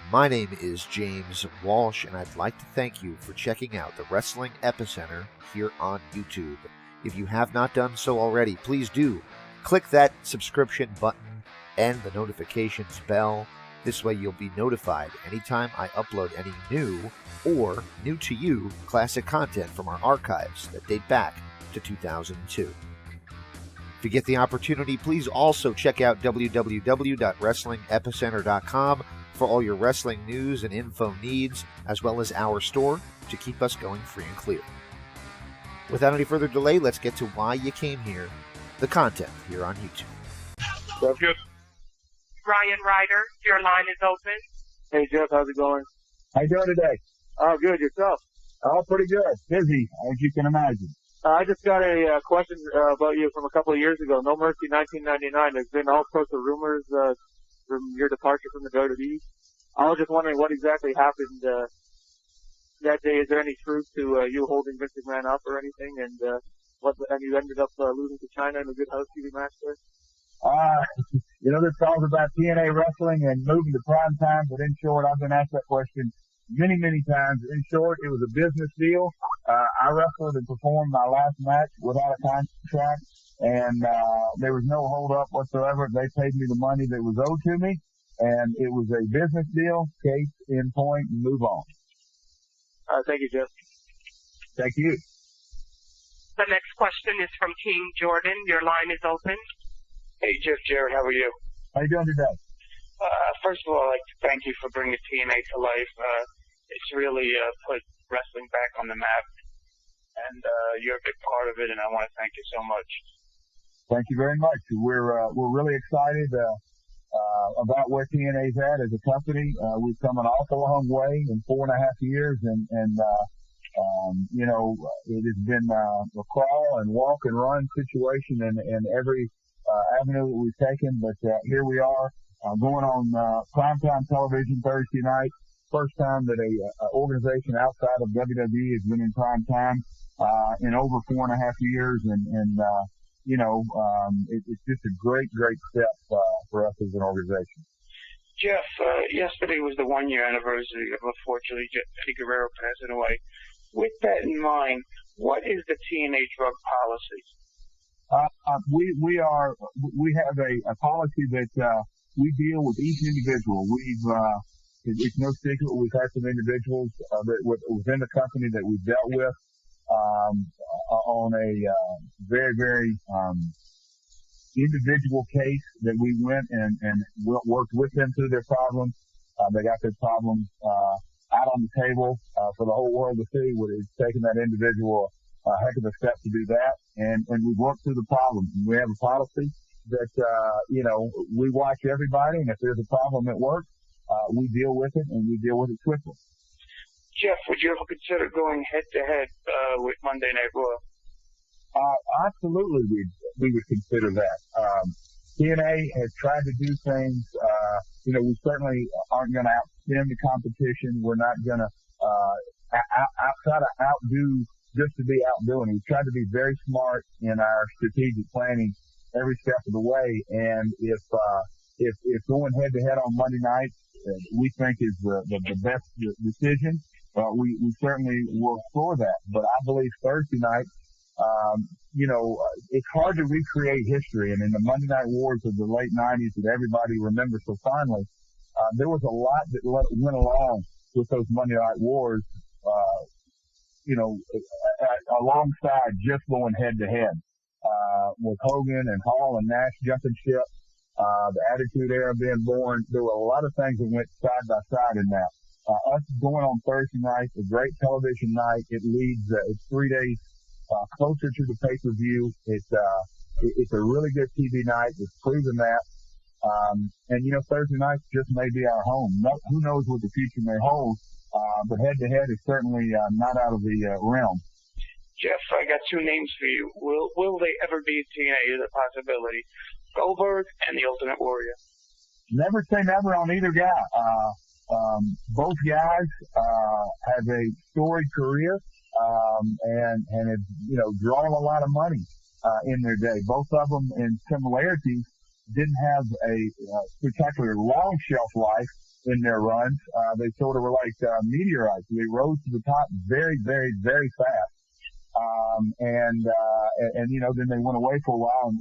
My name is James Walsh, and I'd like to thank you for checking out the Wrestling Epicenter here on YouTube. If you have not done so already, please do. Click that subscription button and the notifications bell. This way you'll be notified anytime I upload any new or new to you classic content from our archives that date back to 2002. If you get the opportunity, please also check out www.wrestlingepicenter.com for all your wrestling news and info needs, as well as our store to keep us going free and clear. Without any further delay, let's get to why you came here, the content here on YouTube. That's good. Ryan Ryder, your line is open. Hey, Jeff, how's it going? How you doing today? Oh, good. Yourself? Oh, pretty good. Busy, as you can imagine. I just got a question about you from a couple of years ago. No Mercy 1999. There's been all sorts of rumors from your departure from the WWE. I was just wondering what exactly happened that day. Is there any truth to you holding Vince McMahon up or anything? And you ended up losing to China in a good housekeeping match there? This calls about TNA wrestling and moving to prime time, but in short, I've been asked that question many, many times. In short, it was a business deal. I wrestled and performed my last match without a contract, and there was no hold up whatsoever. They paid me the money that was owed to me, and it was a business deal, case in point, and move on. Thank you, Jeff. Thank you. The next question is from King Jordan. Your line is open. Hey, Jeff, Jarrett, how are you? How you doing today? First of all, I'd like to thank you for bringing TNA to life. It's really put wrestling back on the map, and you're a big part of it, and I want to thank you so much. Thank you very much. We're really excited about where TNA's at as a company. We've come an awful long way in 4.5 years, and it has been a crawl and walk and run situation in every avenue that we've taken, but here we are going on primetime television Thursday night. First time that a organization outside of WWE has been in prime time in over 4.5 years, it's just a great step for us as an organization. Jeff, yesterday was the 1-year anniversary of, unfortunately, Eddie Guerrero passing away. With that in mind, what is the TNA drug policy? We have a policy that we deal with each individual. It's no secret we've had some individuals that within the company that we've dealt with on a very individual case that we went and worked with them through their problems. They got their problems out on the table for the whole world to see. It's taken that individual a heck of a step to do that, and we've worked through the problems. And we have a policy that we watch everybody, and if there's a problem at work, we deal with it, and we deal with it swiftly. Jeff, would you ever consider going head-to-head with Monday Night Raw? Absolutely, we would consider that. TNA has tried to do things. We certainly aren't going to outspin the competition. We're not going to try to outdo just to be outdoing. We've tried to be very smart in our strategic planning every step of the way. And if going head-to-head on Monday night we think is the best decision, we certainly will explore that. But I believe Thursday night, it's hard to recreate history. And in the Monday Night Wars of the late 90s that everybody remembers so fondly, there was a lot that went along with those Monday Night Wars, alongside just going head-to-head. With Hogan and Hall and Nash jumping ship, the Attitude Era being born, there were a lot of things that went side by side in that. Us going on Thursday night, a great television night, it leads, it's 3 days closer to the pay-per-view. It's a really good TV night. It's proven that. Thursday night just may be our home. Who knows what the future may hold, but head-to-head is certainly not out of the realm. Jeff, I got two names for you. Will they ever be TNA? Is a possibility. Goldberg and the Ultimate Warrior. Never say never on either guy. Both guys have a storied career and have drawn a lot of money in their day. Both of them, in similarities, didn't have a spectacular long shelf life in their runs. They sort of were like meteorites. They rose to the top very, very, very fast. And then they went away for a while. And,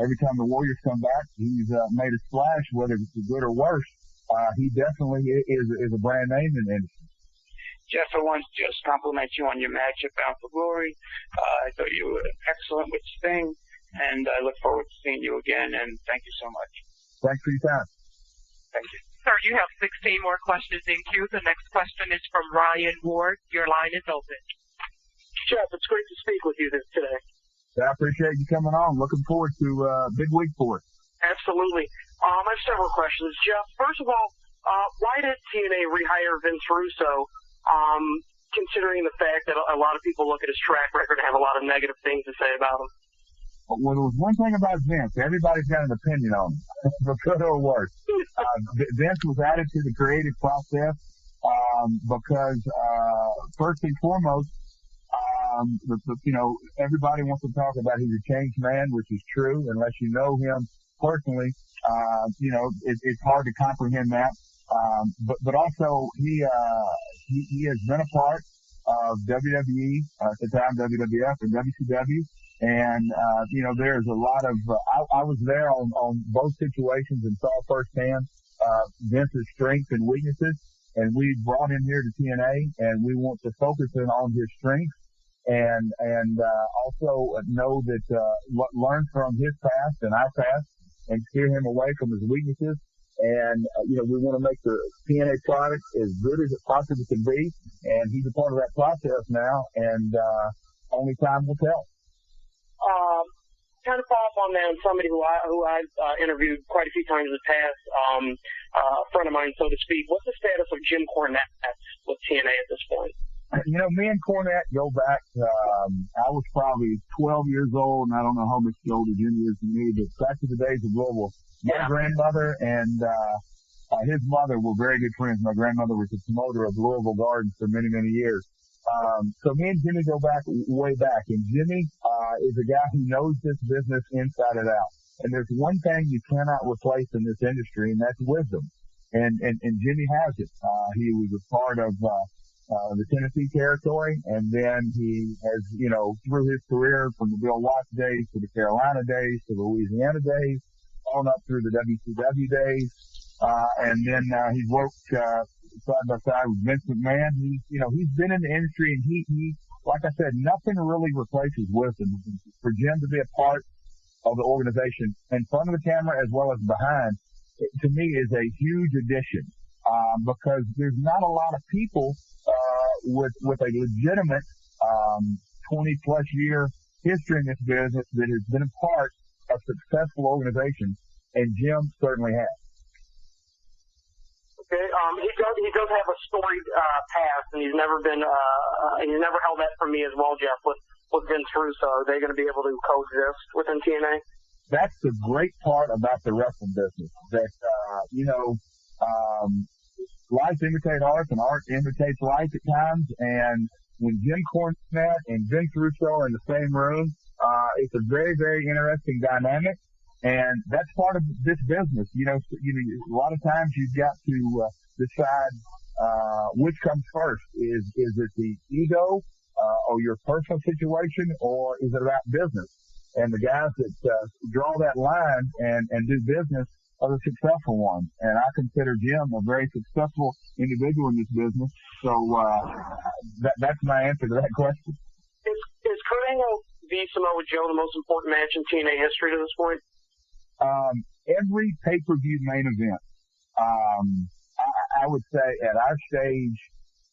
every time the Warriors come back, he's made a splash, whether it's good or worse. He definitely is a brand name in the industry. Jeff, I want to just compliment you on your match at Bound for Glory. I thought you were excellent with Sting, and I look forward to seeing you again, and thank you so much. Thanks for your time. Thank you. Sir, you have 16 more questions in queue. The next question is from Ryan Ward. Your line is open. Jeff, it's great to speak with you today. I appreciate you coming on. Looking forward to a big week for it. Absolutely. I have several questions. Jeff, first of all, why did TNA rehire Vince Russo, considering the fact that a lot of people look at his track record and have a lot of negative things to say about him? Well, there was one thing about Vince. Everybody's got an opinion on him, for good or worse. Vince was added to the creative process because, first and foremost, everybody wants to talk about he's a changed man, which is true. Unless you know him personally, it's hard to comprehend that. But also he has been a part of WWE, at the time WWF and WCW. And, there's a lot of, I was there on both situations and saw firsthand, Vince's strengths and weaknesses. And we brought him here to TNA, and we want to focus in on his strengths and also know that, learn from his past and our past and steer him away from his weaknesses. And, we want to make the TNA product as good as it possibly can be. And he's a part of that process now, and only time will tell. Kind of follow up on that, and somebody who I've interviewed quite a few times in the past, a friend of mine, so to speak. What's the status of Jim Cornette with TNA at this point? Me and Cornette go back, I was probably 12 years old, and I don't know how much older Jimmy is than me, but back to the days of Louisville. My grandmother and his mother were very good friends. My grandmother was the promoter of Louisville Gardens for many, many years. So me and Jimmy go back way back, and Jimmy is a guy who knows this business inside and out. And there's one thing you cannot replace in this industry, and that's wisdom. And Jimmy has it. He was a part of the Tennessee territory, and then he has, through his career from the Bill Watts days to the Carolina days to the Louisiana days, on up through the WCW days, and then he's worked side by side with Vince McMahon. He's been in the industry, and he, like I said, nothing really replaces wisdom. For Jim to be a part of the organization in front of the camera as well as behind, to me, is a huge addition, because there's not a lot of people with a legitimate 20-plus year history in this business that has been a part of successful organizations, and Jim certainly has. Okay, he does have a storied past, and he's never held that from me as well, Jeff, with Vince Russo. Are they going to be able to coexist within TNA? That's the great part about the wrestling business, that, life imitates art and art imitates life at times. And when Jim Cornette and Vince Russo are in the same room, it's a very, very interesting dynamic. And that's part of this business. A lot of times you've got to decide which comes first. Is it the ego or your personal situation, or is it about business? And the guys that draw that line and do business are the successful ones. And I consider Jim a very successful individual in this business. So that's my answer to that question. Is Kurt Angle v. Samoa Joe the most important match in TNA history to this point? Every pay-per-view main event, I would say at our stage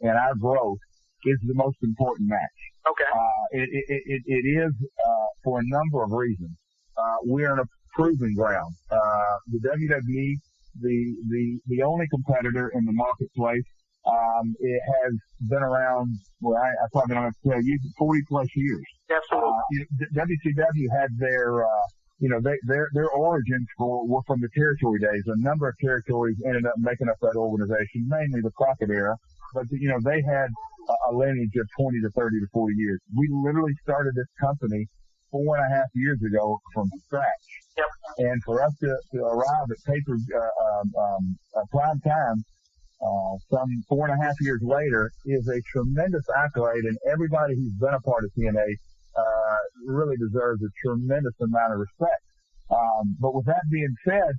and our growth, is the most important match. Okay. It is for a number of reasons. We're in a proving ground. The WWE, the only competitor in the marketplace, it has been around. Well, I probably don't have to tell you, 40 plus years. Absolutely. WCW had their origins were from the territory days. A number of territories ended up making up that organization, mainly the Crockett era. But, they had a lineage of 20 to 30 to 40 years. We literally started this company 4.5 years ago from scratch. Yep. And for us to arrive at prime time some 4.5 years later is a tremendous accolade, and everybody who's been a part of TNA really deserves a tremendous amount of respect. But with that being said,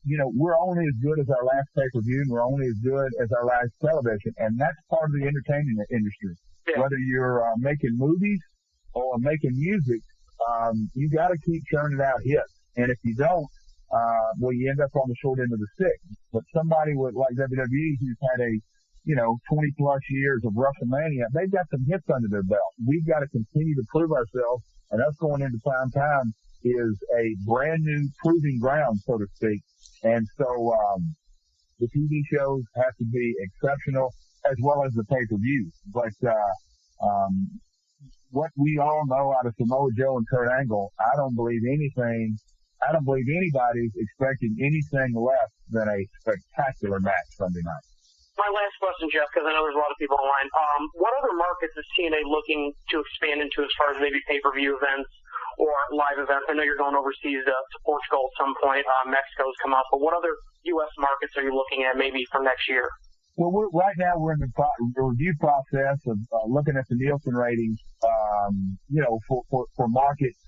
we're only as good as our last pay-per-view, and we're only as good as our last television, and that's part of the entertainment industry. Yeah. Whether you're making movies or making music, you got to keep churning out hits, and if you don't, you end up on the short end of the stick. But somebody like WWE, who's had 20 plus years of WrestleMania, they've got some hits under their belt. We've got to continue to prove ourselves, and us going into prime time is a brand new proving ground, so to speak. And so, the TV shows have to be exceptional as well as the pay-per-view. But, what we all know out of Samoa Joe and Kurt Angle, I don't believe anybody's expecting anything less than a spectacular match Sunday night. My last question, Jeff, because I know there's a lot of people online. What other markets is TNA looking to expand into as far as maybe pay-per-view events or live events? I know you're going overseas to Portugal at some point. Mexico's come up. But what other U.S. markets are you looking at maybe for next year? Well, right now we're in the review process of looking at the Nielsen ratings, for markets.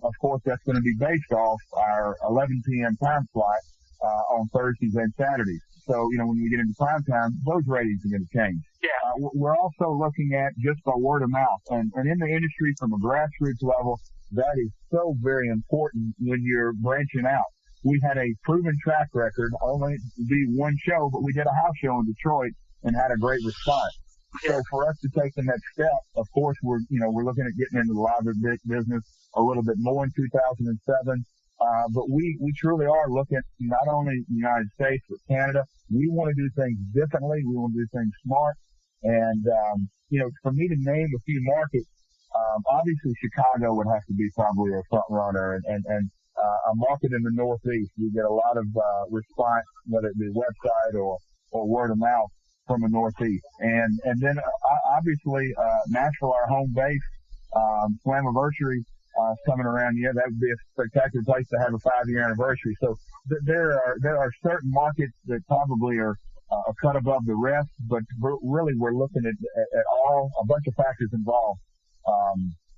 Of course, that's going to be based off our 11 p.m. time slot on Thursdays and Saturdays. So, when we get into prime time, those ratings are going to change. Yeah. We're also looking at just by word of mouth. And in the industry from a grassroots level, that is so very important when you're branching out. We had a proven track record, only to be one show, but we did a house show in Detroit and had a great response. So for us to take the next step, of course, we're looking at getting into the live business a little bit more in 2007. But we truly are looking not only the United States, but Canada. We want to do things differently. We want to do things smart. And, for me to name a few markets, obviously Chicago would have to be probably a front runner and a market in the Northeast. We get a lot of, response, whether it be website or word of mouth from the Northeast. And then, obviously, Nashville, our home base, Slammiversary, coming around. Yeah, that would be a spectacular place to have a 5-year anniversary. So there are certain markets that probably are a cut above the rest, but really we're looking at all, a bunch of factors involved,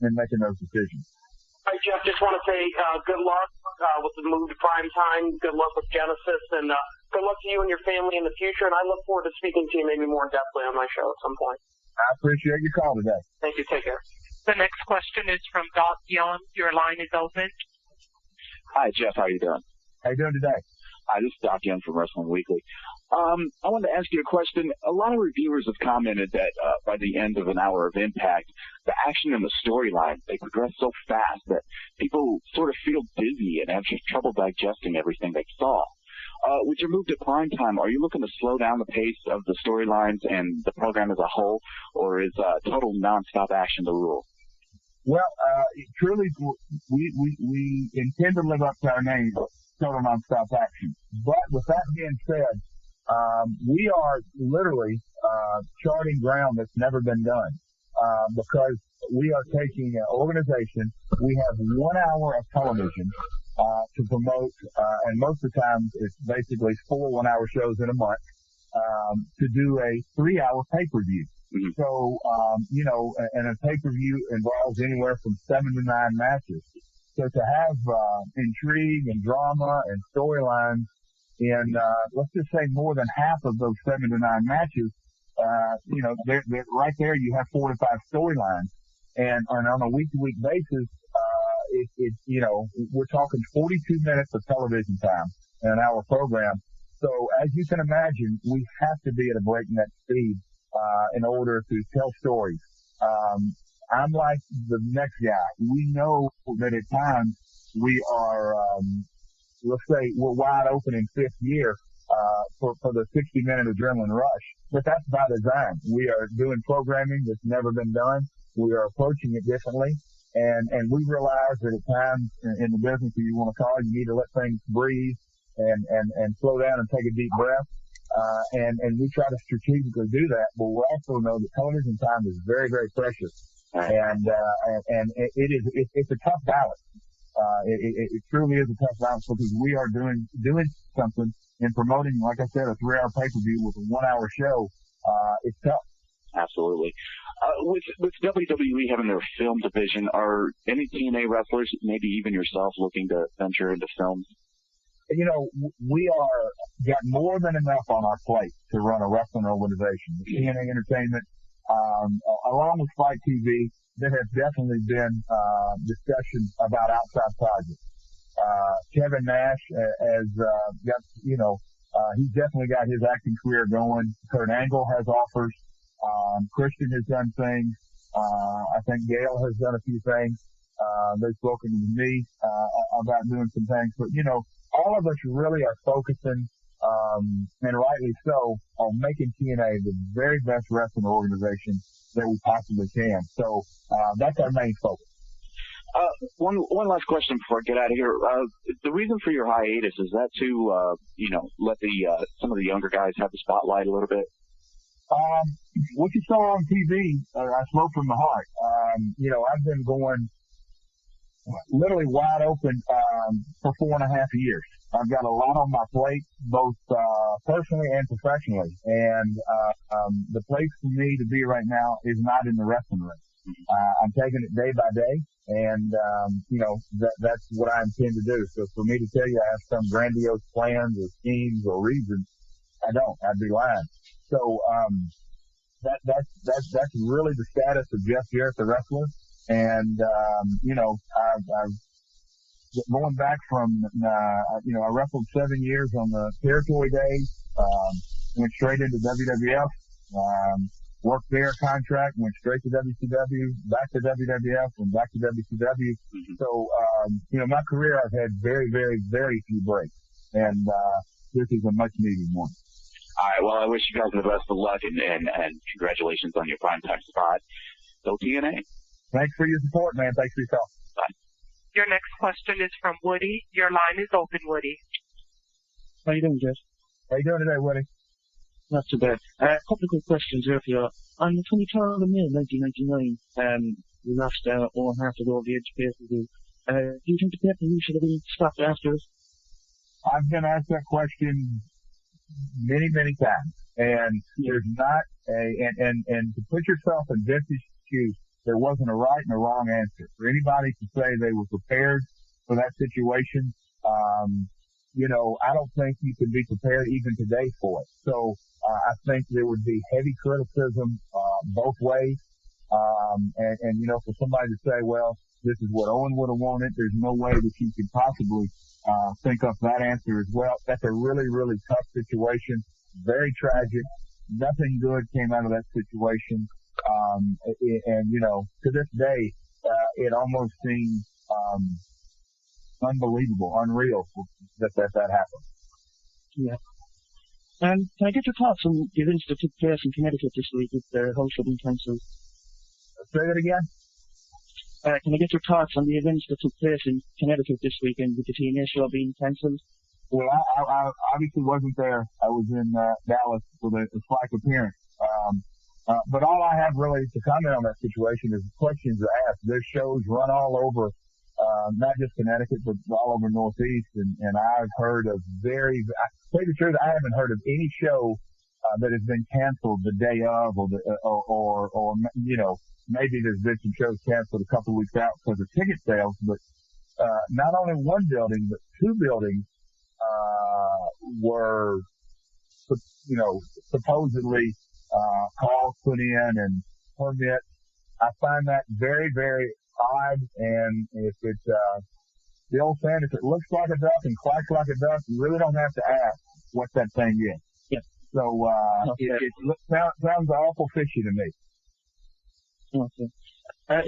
in making those decisions. All right, Jeff, just want to say good luck with the move to prime time. Good luck with Genesis, and good luck to you and your family in the future. And I look forward to speaking to you maybe more in-depthly on my show at some point. I appreciate your call today. Thank you. Take care. The next question is from Doc Young. Your line is open. Hi, Jeff. How are you doing? How you doing today? Hi, this is Doc Young from Wrestling Weekly. I wanted to ask you a question. A lot of reviewers have commented that by the end of an hour of Impact, the action and the storyline, they progress so fast that people sort of feel dizzy and have just trouble digesting everything they saw. With your move to prime time, are you looking to slow down the pace of the storylines and the program as a whole, or is total nonstop action the rule? Well, truly, we intend to live up to our name, total nonstop action. But with that being said, we are literally charting ground that's never been done, because we are taking an organization. We have 1 hour of television to promote, and most of the time it's basically 4 1-hour shows in a month, to do a 3-hour pay-per-view. Mm-hmm. So, and a pay-per-view involves anywhere from 7 to 9 matches. So to have intrigue and drama and storylines in, let's just say more than half of those 7 to 9 matches, they're right there you have 4 to 5 storylines. And on a week-to-week basis, we're talking 42 minutes of television time in an hour program. So as you can imagine, we have to be at a breakneck speed in order to tell stories. I'm like the next guy. We know that at times we are, let's say we're wide open in 5th year for the 60-minute adrenaline rush. But that's by design. We are doing programming that's never been done. We are approaching it differently. And we realize that at times in the business, if you want to call it, you need to let things breathe and slow down and take a deep breath. And we try to strategically do that, but we also know that television time is very, very precious. And it's a tough balance. It truly is a tough balance because we are doing something in promoting, like I said, a 3-hour pay-per-view with a 1-hour show, it's tough. Absolutely. With WWE having their film division, are any TNA wrestlers, maybe even yourself, looking to venture into films? You know, we got more than enough on our plate to run a wrestling organization. The TNA Entertainment, along with Fight TV, there have definitely been discussions about outside projects. Kevin Nash has got, he's definitely got his acting career going. Kurt Angle has offers. Christian has done things. I think Gail has done a few things. They've spoken to me about doing some things. But, all of us really are focusing, and rightly so, on making TNA the very best wrestling organization that we possibly can. So that's our main focus. One last question before I get out of here. The reason for your hiatus, is that to, let some of the younger guys have the spotlight a little bit? What you saw on TV, I spoke from the heart. I've been going literally wide open for 4.5 years. I've got a lot on my plate, both personally and professionally. And the place for me to be right now is not in the wrestling ring. I'm taking it day by day, and that's what I intend to do. So for me to tell you I have some grandiose plans or schemes or reasons, I don't. I'd be lying. So that's really the status of Jeff Jarrett, the wrestler. And I've going back from I wrestled 7 years on the territory days. Went straight into WWF. Worked there, contract, went straight to WCW, back to WWF, and back to WCW. Mm-hmm. So, my career, I've had very, very, very few breaks. And this is a much needed one. All right. Well, I wish you guys the best of luck, and congratulations on your primetime spot. Go TNA. Thanks for your support, man. Thanks for your call. Bye. Your next question is from Woody. Your line is open, Woody. How you doing, Jeff? How you doing today, Woody? Not too bad. A couple of quick questions here for you. On the 23rd of May, 1999, we lost Owen Hart to go over the edge basically. Do you think the pay-per-view should have been stopped after this? I've been asked that question many, many times. And there's not and to put yourself in Vince's shoes, there wasn't a right and a wrong answer. For anybody to say they were prepared for that situation, I don't think you can be prepared even today for it. So I think there would be heavy criticism both ways. And for somebody to say, well, this is what Owen would have wanted, there's no way that you could possibly think of that answer as well. That's a really, really tough situation. Very tragic. Nothing good came out of that situation. To this day, it almost seems unbelievable, unreal that happened. Yeah. Can I get your thoughts on the events that took place in Connecticut this week with their house being cancelled? Say that again? Can I get your thoughts on the events that took place in Connecticut this weekend with the TNA show being cancelled? Well, I obviously wasn't there. I was in Dallas for the Spike appearance. But all I have really to comment on that situation is the questions asked. There's shows run all over, not just Connecticut, but all over Northeast. And I've heard of to tell you the truth, I haven't heard of any show that has been canceled the day of, or maybe there's been some shows canceled a couple of weeks out because of ticket sales. But not only one building, but two buildings were, supposedly calls put in and permits. I find that very, very odd. And if it's the old saying, if it looks like a duck and quacks like a duck, you really don't have to ask what that thing is. Yeah. So it sounds awful fishy to me. Okay.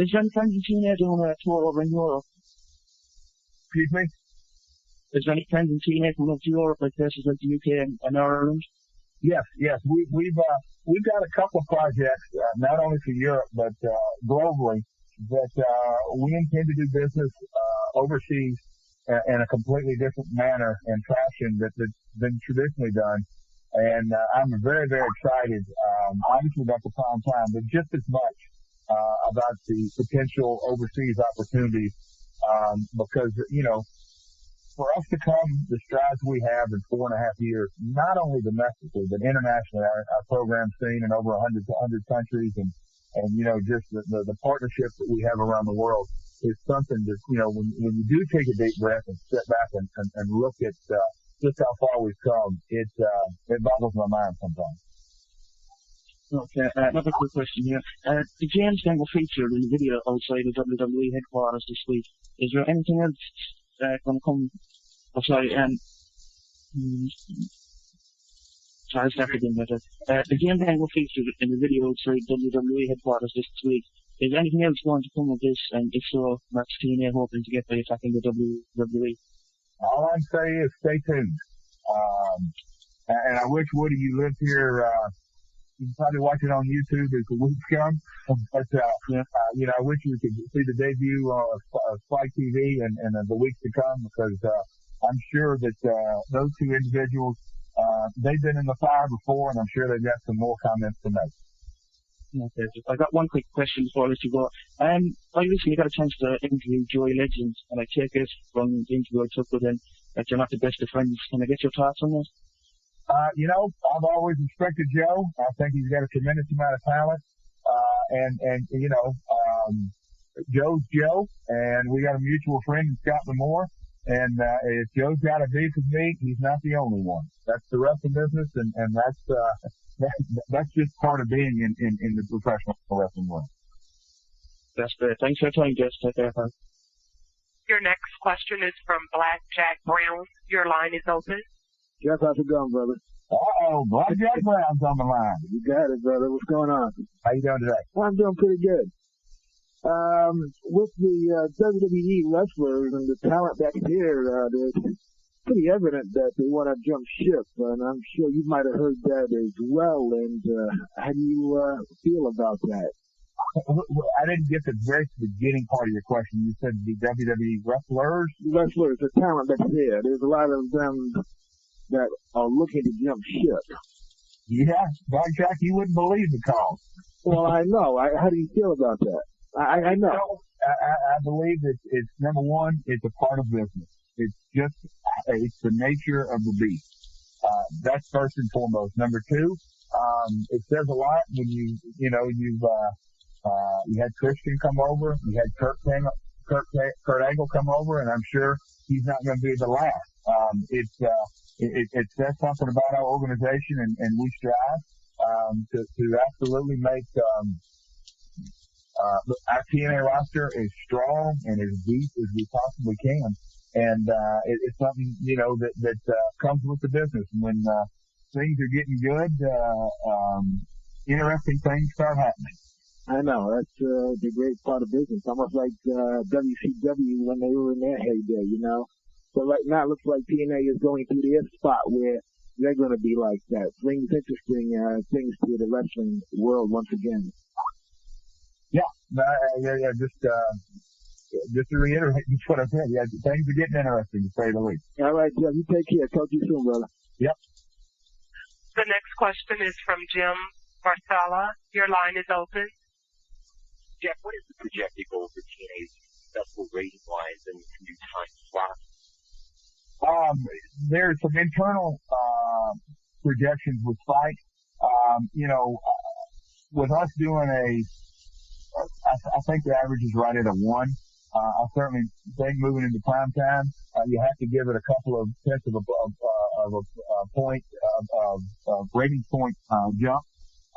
Is there any plans in TNA doing a tour over in Europe? Excuse me? Is there any plans in TNA coming up to Europe, like places like the UK and Ireland? Yes. We've got a couple of projects, not only for Europe, but globally, that we intend to do business overseas in a completely different manner and fashion that's been traditionally done. And I'm very, very excited, obviously about the prime time, but just as much about the potential overseas opportunities, because, for us to come the strides we have in 4.5 years, not only domestically, but internationally, our program's seen in over 100 countries and just the partnerships that we have around the world is something that, when you do take a deep breath and step back and look at, just how far we've come, it boggles my mind sometimes. Okay, another quick question here. The James Gang were featured in the video outside the WWE headquarters this week. Is there anything else going to come? Oh, sorry, sorry, start again better. The James Gang were featured in the video outside WWE headquarters this week. Is anything else going to come of this? And if so, what's TNA hoping to get by attacking the WWE? All I'm saying is stay tuned. And I wish, Woody, you lived here. You can probably watch it on YouTube as the weeks come. But, I wish you could see the debut of Spike TV and the weeks to come, because I'm sure that those two individuals, they've been in the fire before, and I'm sure they've got some more comments to make. Okay, I got one quick question before I let you go. I recently got a chance to interview Joey Legend, and I take it from the interview I took with him that you're not the best of friends. Can I get your thoughts on that? I've always respected Joe. I think he's got a tremendous amount of talent. Joe's Joe, and we got a mutual friend in Scott Lamore. And if Joe's got a beef with me, he's not the only one. That's the wrestling business, and that's just part of being in the professional wrestling world. That's great. Thanks for your time, Jess. Take care. Your next question is from Black Jack Brown. Your line is open. Jeff, how's it going, brother? Uh-oh, Black Jack Brown's on the line. You got it, brother. What's going on? How you doing today? I'm doing pretty good. With the WWE wrestlers and the talent back here, it's pretty evident that they want to jump ship, and I'm sure you might have heard that as well. And how do you feel about that? I didn't get the very beginning part of your question. You said the WWE wrestlers? Wrestlers, the talent that's here. There's a lot of them that are looking to jump ship. Yeah, Black Jack, you wouldn't believe the call. Well, I know. How do you feel about that? I know. I believe it's number one, it's a part of business. It's the nature of the beast. That's first and foremost. Number two, it says a lot when you had Christian come over, you had Kurt Angle come over, and I'm sure he's not going to be the last. It says something about our organization, and we strive to absolutely make our TNA roster as strong and as deep as we possibly can. And it's something that comes with the business. When things are getting good, interesting things start happening. I know. That's the great part of business. Almost like WCW when they were in their heyday, So right now it looks like TNA is going through their spot where they're going to be like that. Brings interesting things to the wrestling world once again. Yeah. Just to reiterate what I said, things are getting interesting, to say the least. All right, Jeff. You take care. Talk to you soon, brother. Yep. The next question is from Jim Barcella. Your line is open. Jeff, what is the projected goal for TNA's successful rating-wise and new time slots? There's some internal projections with Spike. With us doing I think the average is right at a 1. I certainly think moving into prime time, you have to give it a couple of tenths of a point of rating point jump.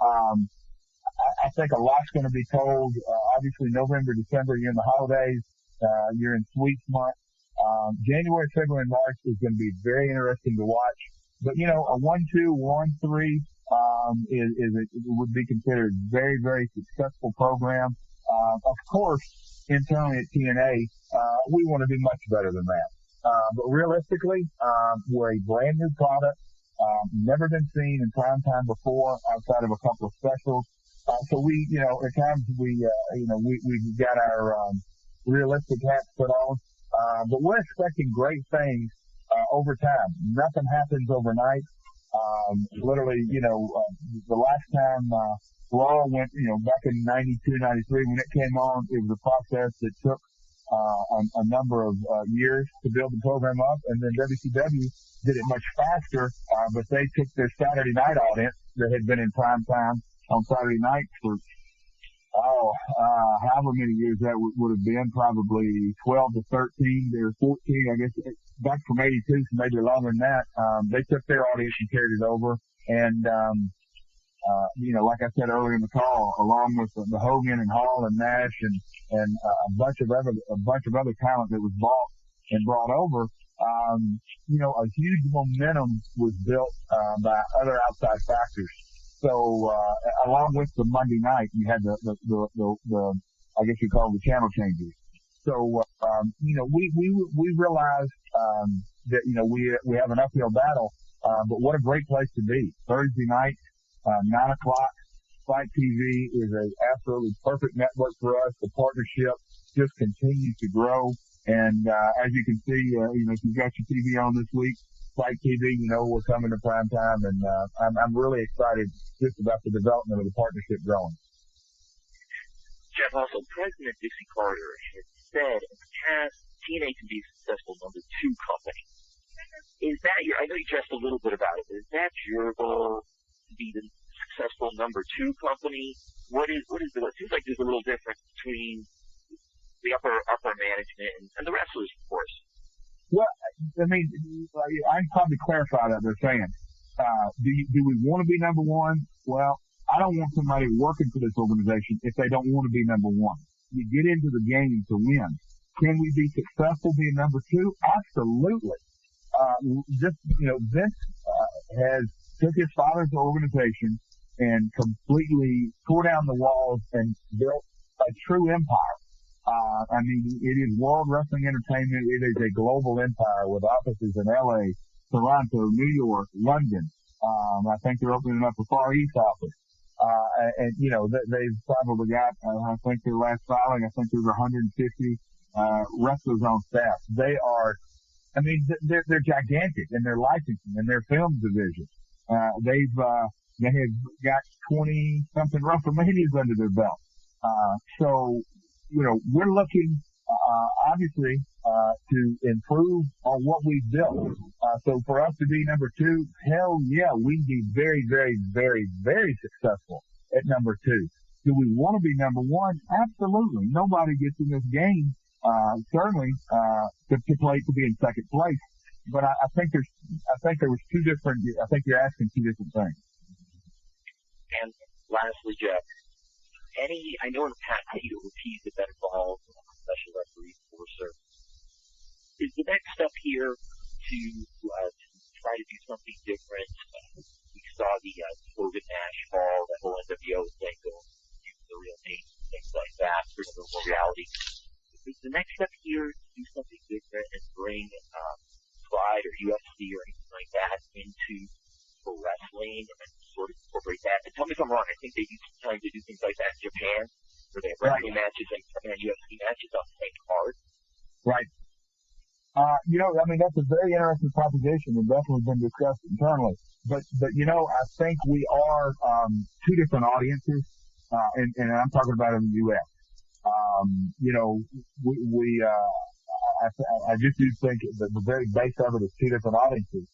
I think a lot's going to be told. Obviously, November, December, you're in the holidays. You're in sweets month. January, February, and March is going to be very interesting to watch. But a 1-2, 1-3 would be considered very, very successful program. Of course, internally at TNA, we want to do much better than that. But realistically, we're a brand new product, never been seen in prime time before outside of a couple of specials. So we, at times we've got our realistic hats put on. But we're expecting great things over time. Nothing happens overnight. Literally, the last time Raw went, back in 92, 93, when it came on, it was a process that took a number of years to build the program up, and then WCW did it much faster, but they took their Saturday night audience that had been in prime time on Saturday nights for however many years that would have been, probably 12 to 13 or 14, I guess, back from 82, so maybe longer than that. They took their audience and carried it over. And, like I said earlier in the call, along with the Hogan and Hall and Nash and a bunch of other talent that was bought and brought over, a huge momentum was built, by other outside factors. So, along with the Monday night, you had the I guess you call them the channel changes. So, we realized, that, we have an uphill battle, but what a great place to be. Thursday night, 9 o'clock, Fight TV is an absolutely perfect network for us. The partnership just continues to grow. And, as you can see, if you've got your TV on this week, Fight TV, we're coming to prime time, and I'm really excited just about the development of the partnership growing. Jeff, also, President Dixie Carter has said in the past TNA can be a successful number 2 company. Is that I know you just a little bit about it, but is that your goal, to be the successful number 2 company? It seems like there's a little difference between the upper management and the wrestlers, of course. Well, I mean, I can probably clarify that they're saying, do we want to be number 1? Well, I don't want somebody working for this organization if they don't want to be number 1. You get into the game to win. Can we be successful being number 2? Absolutely. Vince has took his father's organization and completely tore down the walls and built a true empire. It is World Wrestling Entertainment. It is a global empire with offices in LA, Toronto, New York, London. I think they're opening up a Far East office. They've probably got, I think their last filing, I think there was 150, wrestlers on staff. They are, they're gigantic in their licensing and their film division. They have got 20 something WrestleManias under their belt. We're looking, obviously, to improve on what we've built. So for us to be number 2, hell yeah, we'd be very, very, very, very successful at number 2. Do we want to be number 1? Absolutely. Nobody gets in this game, certainly, to be in second place. But I think there was two different, I think you're asking two different things. And lastly, Jeff, I know in the past how you repeat that involved in a special referee for service. Is the next step here to try to do something different? We saw the Hogan Nash Hall, that whole NWO thing, use the real names, things like that, bring a little more reality. Is the next step here to do something different and bring Pride or UFC or anything like that into pro wrestling and sort of incorporate that? And tell me if I'm wrong. I think they used to do things like that in Japan, where they have wrestling matches and UFC matches on the same card. Right. That's a very interesting proposition and definitely been discussed internally. But I think we are two different audiences, and I'm talking about in the U.S. I just do think that the very base of it is two different audiences.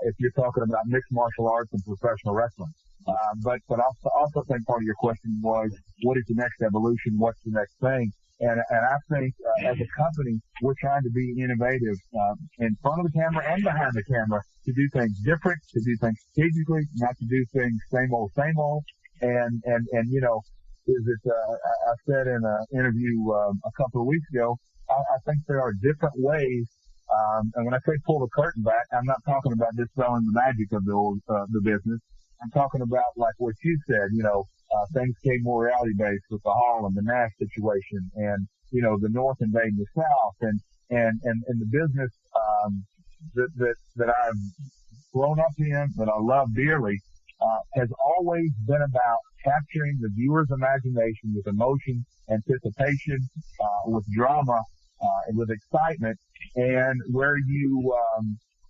If you're talking about mixed martial arts and professional wrestling. But I also think part of your question was, what is the next evolution? What's the next thing? And I think, as a company, we're trying to be innovative, in front of the camera and behind the camera to do things different, to do things strategically, not to do things same old. And I said in an interview, a couple of weeks ago, I think there are different ways. And when I say pull the curtain back, I'm not talking about just selling the magic of the business. I'm talking about, like what you said, things became more reality-based with the Hall and the Nash situation and, the North invading the South and the business, that I've grown up in, that I love dearly, has always been about capturing the viewer's imagination with emotion, anticipation, with drama, and with excitement, and where you,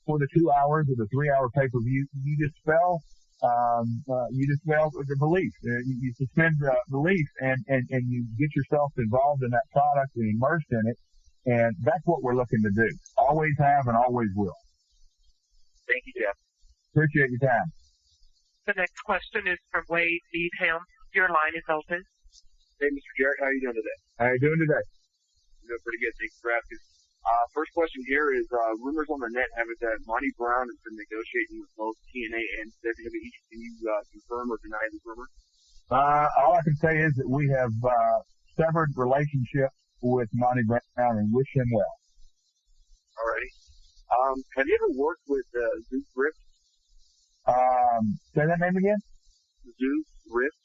for the 2 hours or the 3 hour pay-per-view, you dispel the belief. You suspend belief and you get yourself involved in that product and immersed in it. And that's what we're looking to do. Always have and always will. Thank you, Jeff. Appreciate your time. The next question is from Wade Needham. Your line is open. Hey, Mr. Jarrett, how are you doing today? How you doing today? I'm doing pretty good. Thanks for asking. First question here is, rumors on the net have it that Monty Brown has been negotiating with both TNA and WWE. Can you confirm or deny this rumor? All I can say is that we have severed relationship with Monty Brown and wish him well. Alrighty. Have you ever worked with Zeus Rift? Say that name again? Zeus Rift?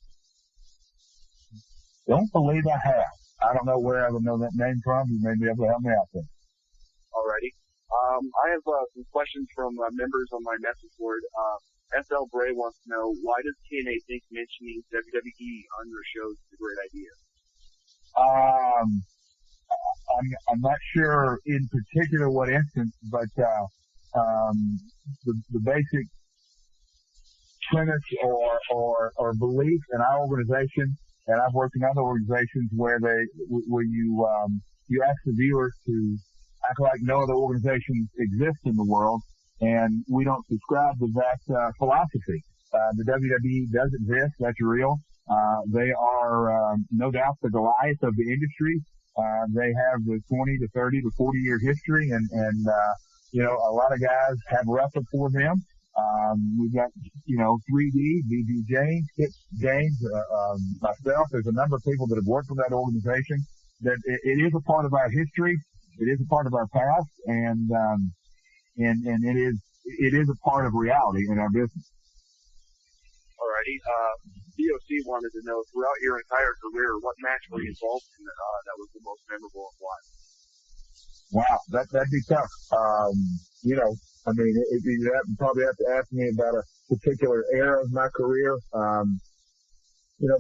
Don't believe I have. I don't know where I would know that name from. You may be able to help me out there. Alrighty. I have some questions from members on my message board. SL Bray wants to know, why does TNA think mentioning WWE on your show is a great idea? I'm not sure in particular what instance, but the basic premise or belief in our organization, and I've worked in other organizations where you ask the viewers to act like no other organization exists in the world, and we don't subscribe to that philosophy. The WWE does exist. That's real. They are no doubt the Goliath of the industry. They have the 20 to 30 to 40 year history, and a lot of guys have wrestled for them. We've got 3D, BB James, Kip James, myself. There's a number of people that have worked for that organization. That it is a part of our history. It is a part of our past, and it is a part of reality in our business. Alrighty. DOC wanted to know, throughout your entire career, what match were you involved in that was the most memorable and why? Wow, that'd be tough. You probably have to ask me about a particular era of my career.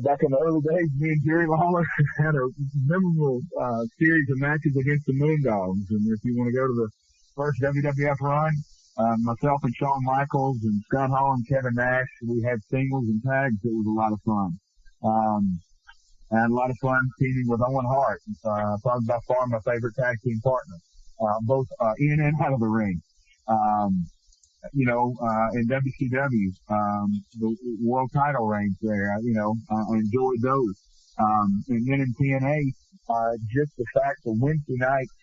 Back in the early days, me and Jerry Lawler had a memorable series of matches against the Moondogs. And if you want to go to the first WWF run, myself and Shawn Michaels and Scott Hall and Kevin Nash, we had singles and tags. It was a lot of fun. And a lot of fun teaming with Owen Hart, probably by far my favorite tag team partner, both in and out of the ring. In WCW, the world title reigns there, I enjoyed those. And then in TNA, just the fact that Wednesday nights,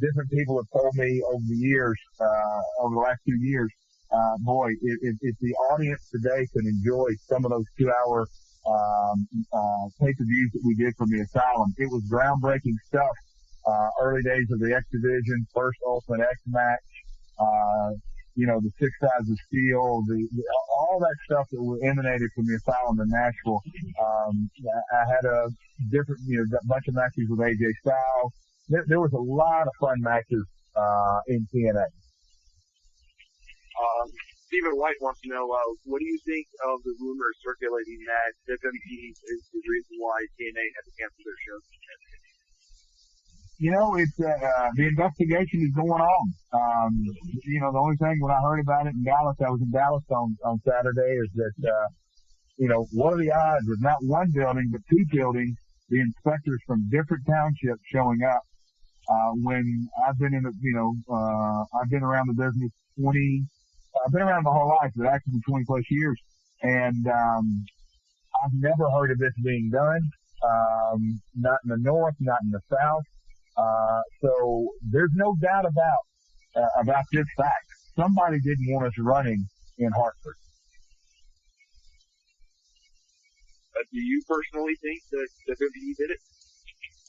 different people have told me over the last 2 years, if the audience today can enjoy some of those 2-hour pay-per-views that we did from the Asylum, it was groundbreaking stuff. Early days of the X Division, first Ultimate X match, the 6 Sides of Steel, all that stuff that emanated from the Asylum in Nashville. I had a bunch of matches with AJ Styles. There was a lot of fun matches in TNA. Stephen White wants to know, what do you think of the rumors circulating that WWE is the reason why TNA had to cancel their shows? It's the investigation is going on. The only thing when I heard about it in Dallas, I was in Dallas on Saturday, is that what are the odds of not one building but 2 buildings, the inspectors from different townships showing up when I've been I've been around the business I've been around my whole life, but actually 20 plus years, and I've never heard of this being done. Not in the north, not in the south. So there's no doubt about this fact. Somebody didn't want us running in Hartford. Do you personally think that WWE did it?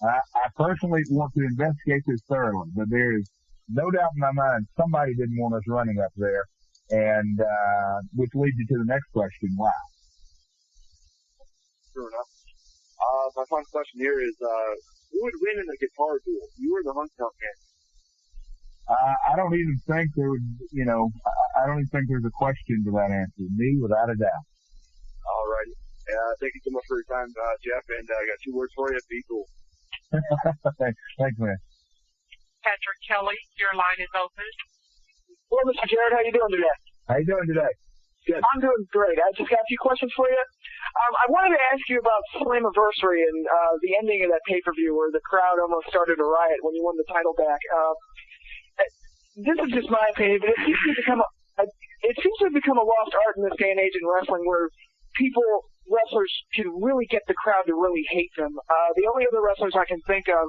I personally want to investigate this thoroughly, but there is no doubt in my mind somebody didn't want us running up there, and which leads you to the next question: why? Sure enough. My final question here is, who would win in a guitar duel? You or the Hunchback Man? I don't even think there would, I don't even think there's a question to that answer. Me, without a doubt. All righty. Thank you so much for your time, Jeff, and I got 2 words for you. Be cool. Thanks, man. Patrick Kelly, your line is open. Hello, Mr. Jarrett. How you doing today? How you doing today? Good. I'm doing great. I just got a few questions for you. I wanted to ask you about Slammiversary and the ending of that pay-per-view where the crowd almost started a riot when you won the title back. This is just my opinion, but it seems to have become a lost art in this day and age in wrestling where wrestlers can really get the crowd to really hate them. The only other wrestlers I can think of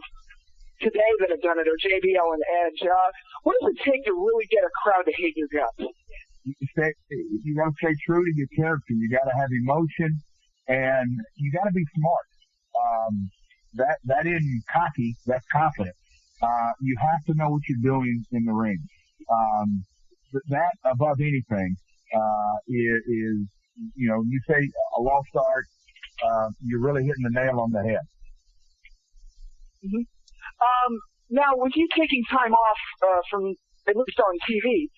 today that have done it are JBL and Edge. What does it take to really get a crowd to hate your guts? You got to stay true to your character. You got to have emotion, and you got to be smart. That isn't cocky. That's confident. You have to know what you're doing in the ring. That above anything is you say a lost art. You're really hitting the nail on the head. Mm-hmm. Now, with you taking time off from at least on TV,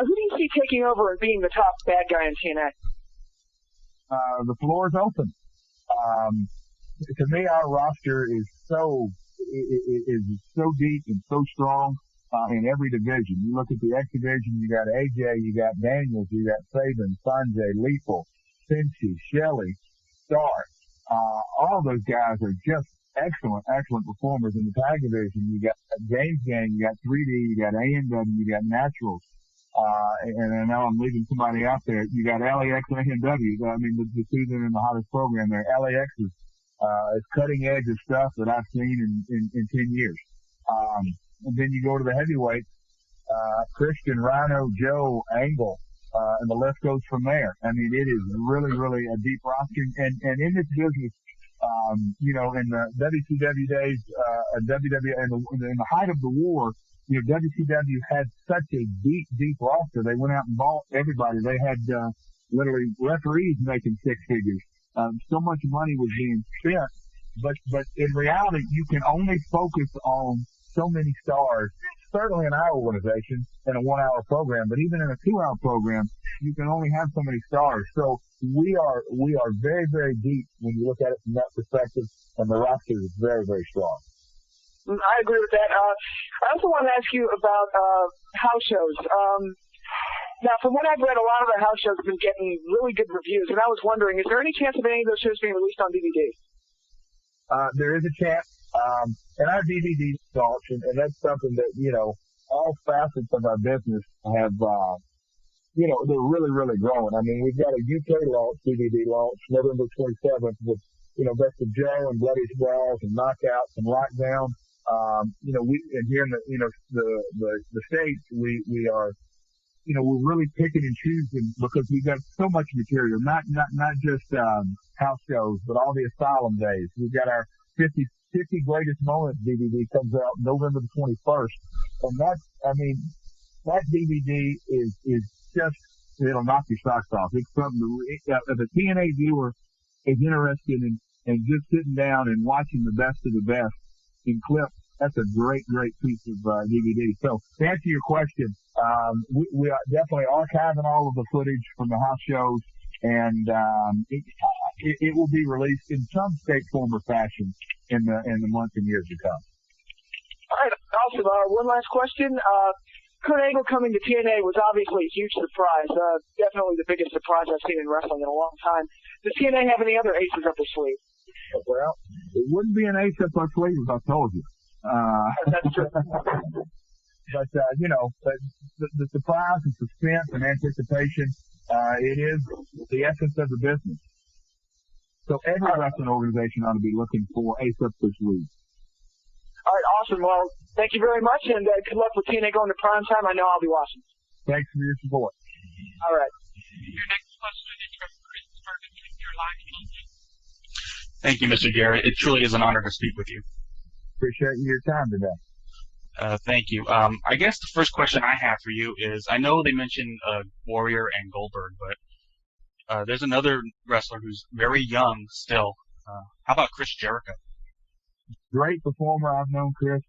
who do you see taking over and being the top bad guy in TNA? The floor is open. To me, our roster is so deep and so strong in every division. You look at the X division, you got AJ, you got Daniels, you got Saban, Sanjay, Lethal, Finchie, Shelley, Starr. All those guys are just excellent performers in the tag division. You got James Gang, you got 3D, you got AMW, you got Naturals. And I know I'm leaving somebody out there. You got LAX and AMW. I mean, the two that are in the hottest program there. LAX is cutting edge of stuff that I've seen in 10 years. And then you go to the heavyweights, Christian, Rhino, Joe, Angle, and the list goes from there. I mean, it is really, really a deep roster. And in this business, in the WCW days, WWE, in the height of the war, WCW had such a deep roster. They went out and bought everybody. They had, literally referees making six figures. So much money was being spent, but in reality, you can only focus on so many stars. Certainly in our organization, in a 1 hour program, but even in a 2 hour program, you can only have so many stars. So we are very, very deep when you look at it from that perspective, and the roster is very, very strong. I agree with that. I also want to ask you about house shows. Now, from what I've read, a lot of the house shows have been getting really good reviews, and I was wondering, is there any chance of any of those shows being released on DVD? There is a chance. And our DVD launch, and that's something that, all facets of our business have, they're really, really growing. I mean, we've got a UK DVD launch, November 27th with, Best of Joe and Bloody Brawls and Knockouts and Lockdown. And here in the States, we are, we're really picking and choosing because we've got so much material, not just, house shows, but all the Asylum days. We've got our 50 Greatest Moments DVD comes out November the 21st. And that DVD is just, it'll knock your socks off. It's something if a TNA viewer is interested in just sitting down and watching the best of the best in clips, that's a great piece of DVD. So to answer your question, we are definitely archiving all of the footage from the house shows, and it will be released in some shape, form, or fashion in the months and years to come. All right, awesome. One last question. Kurt Angle coming to TNA was obviously a huge surprise. Definitely the biggest surprise I've seen in wrestling in a long time. Does TNA have any other aces up their sleeve? Well, it wouldn't be an ace up our sleeve if I told you. That's true. But the surprise and suspense and anticipation, it is the essence of the business. So every wrestling organization ought to be looking for ace up their sleeve. All right, awesome. Well, thank you very much, and good luck with TNA going to prime time. I know I'll be watching. Thanks for your support. All right. Your next question is from Chris Ferguson. Your line is open. Thank you, Mr. Jarrett. It truly is an honor to speak with you. Appreciate your time today. Thank you. I guess the first question I have for you is, I know they mentioned Warrior and Goldberg, but there's another wrestler who's very young still. How about Chris Jericho? Great performer. I've known Chris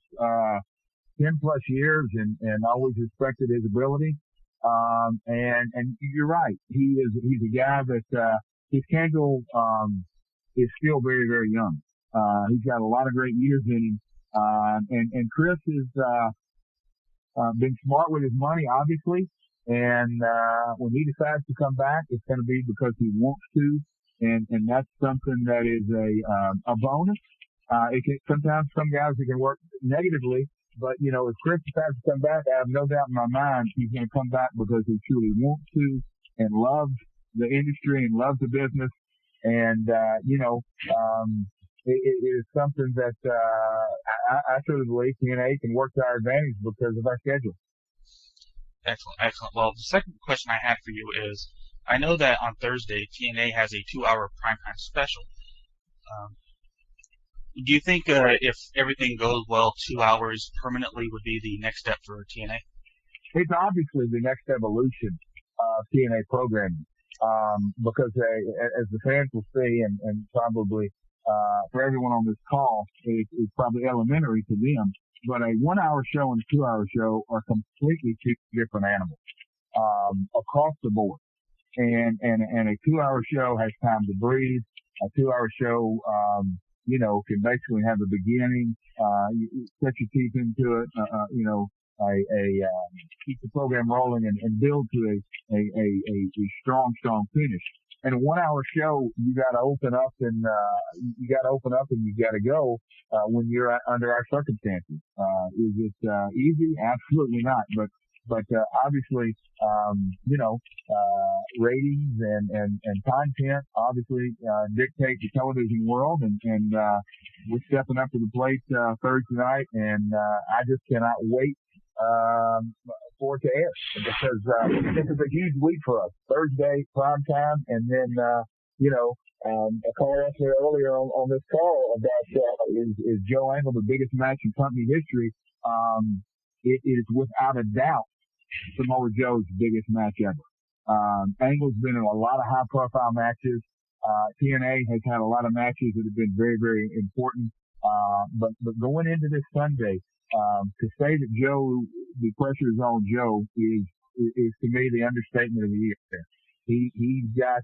10 plus years and always respected his ability. And you're right. He's a guy that his schedule is still very, very young. He's got a lot of great years in him. And Chris has been smart with his money, obviously, And when he decides to come back, it's going to be because he wants to, and that's something that is a bonus. Sometimes some guys it can work negatively, but if Chris decides to come back, I have no doubt in my mind he's going to come back because he truly wants to and loves the industry and loves the business. And it is something that I truly believe TNA can work to our advantage because of our schedule. Excellent, excellent. Well, the second question I had for you is, I know that on Thursday, TNA has a 2-hour primetime special. Do you think if everything goes well, 2 hours permanently would be the next step for TNA? It's obviously the next evolution of TNA programming, because as the fans will see, and probably for everyone on this call, it's probably elementary to them, but a 1-hour show and a 2-hour show are completely two different animals across the board. And a 2-hour show has time to breathe. A 2-hour show, can basically have a beginning, set your teeth into it, keep the program rolling and build to a strong finish. And a 1-hour show, you got to open up and you got to go when you're under our circumstances. Is it easy? Absolutely not. But obviously, ratings and content obviously dictate the television world, and we're stepping up to the plate Thursday night, and I just cannot wait for it to air, because this is a huge week for us. Thursday prime time, and then a caller asked me earlier on this call about is Joe Angle the biggest match in company history? It is without a doubt Samoa Joe's biggest match ever. Angle's been in a lot of high-profile matches. TNA has had a lot of matches that have been very, very important. But going into this Sunday, to say that the pressure is on Joe is to me the understatement of the year. He's got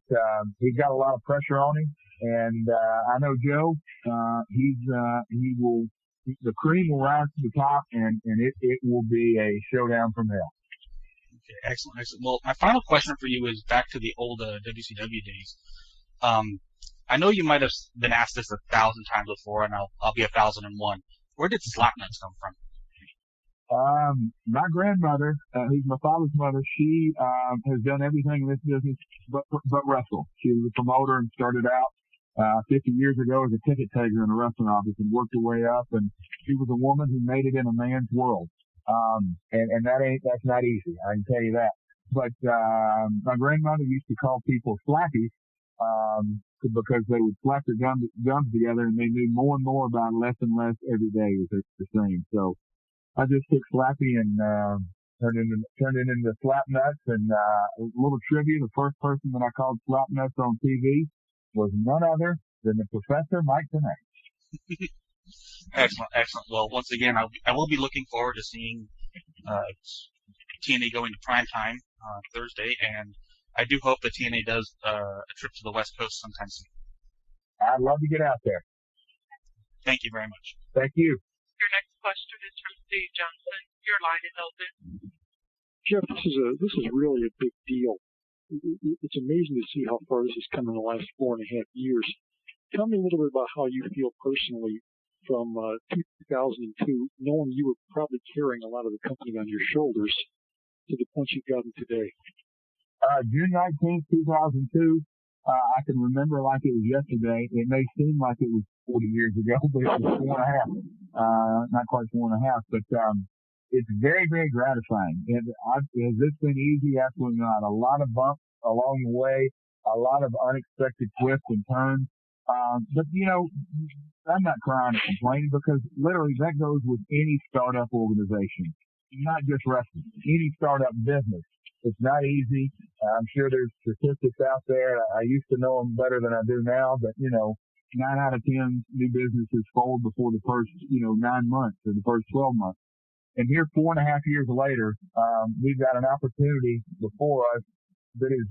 a lot of pressure on him, and I know Joe. The cream will rise to the top, and it will be a showdown from hell. Okay, excellent, excellent. Well, my final question for you is back to the old WCW days. I know you might have been asked this 1,000 times before, and I'll be 1,001. Where did Slapnuts come from? My grandmother, who's my father's mother, she has done everything in this business but wrestle. She was a promoter and started out 50 years ago as a ticket taker in a wrestling office and worked her way up. And she was a woman who made it in a man's world. And that's not easy, I can tell you that. But my grandmother used to call people slappies because they would slap their gums together, and they knew more and more about less and less every day, as they're saying. So I just took Slappy and turned it into Slapnuts. And a little trivia: the first person that I called Slapnuts on TV was none other than the Professor Mike Tenay. Excellent, excellent. Well, once again, I will be looking forward to seeing TNA going to primetime Thursday, and I do hope that TNA does a trip to the West Coast sometime soon. I'd love to get out there. Thank you very much. Thank you. Your next question is from Steve Johnson. Your line is open. Jeff, this is really a big deal. It's amazing to see how far this has come in the last 4.5 years. Tell me a little bit about how you feel personally from 2002, knowing you were probably carrying a lot of the company on your shoulders to the point you've gotten today. June 19th, 2002, I can remember like it was yesterday. It may seem like it was 40 years ago, but it was 4.5. Not quite 4.5, but it's very, very gratifying. Has this been easy? Absolutely not. A lot of bumps along the way, a lot of unexpected twists and turns. But I'm not crying or complaining, because literally that goes with any startup organization, not just wrestling, any startup business. It's not easy. I'm sure there's statistics out there. I used to know them better than I do now, but 9 out of 10 new businesses fold before the first, 9 months or the first 12 months. And here 4.5 years later, we've got an opportunity before us that is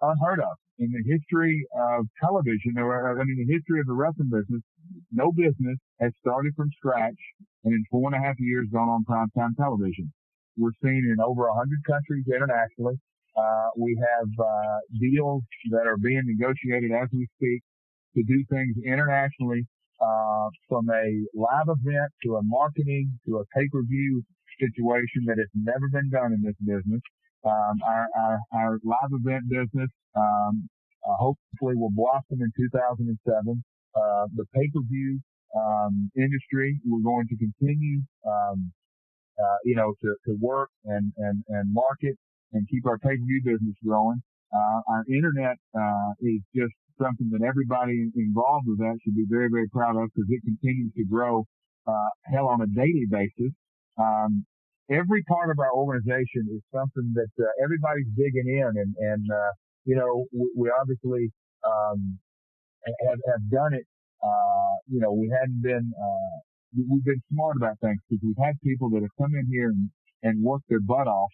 unheard of in the history of television, the history of the wrestling business. No business has started from scratch and in 4.5 years gone on primetime television. We're seen in over 100 countries internationally. We have deals that are being negotiated as we speak to do things internationally, from a live event to a marketing to a pay-per-view situation that has never been done in this business. Our live event business hopefully will blossom in 2007. The pay-per-view industry, we're going to continue to work and market and keep our pay-per-view business growing. Our internet is just something that everybody involved with that should be very, very proud of, because it continues to grow, on a daily basis. Every part of our organization is something that everybody's digging in, and we obviously have done it. We hadn't been we've been smart about things, because we've had people that have come in here and worked their butt off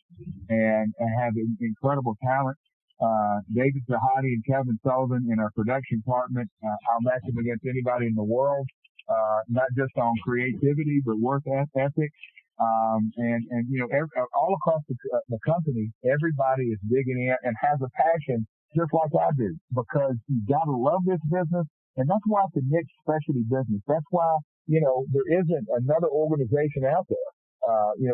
and have incredible talent. David Zahadi and Kevin Sullivan in our production department, I'll match them against anybody in the world, not just on creativity, but work ethic. All across the company, everybody is digging in and has a passion just like I do, because you got to love this business. And that's why it's a niche specialty business. That's why, there isn't another organization out there.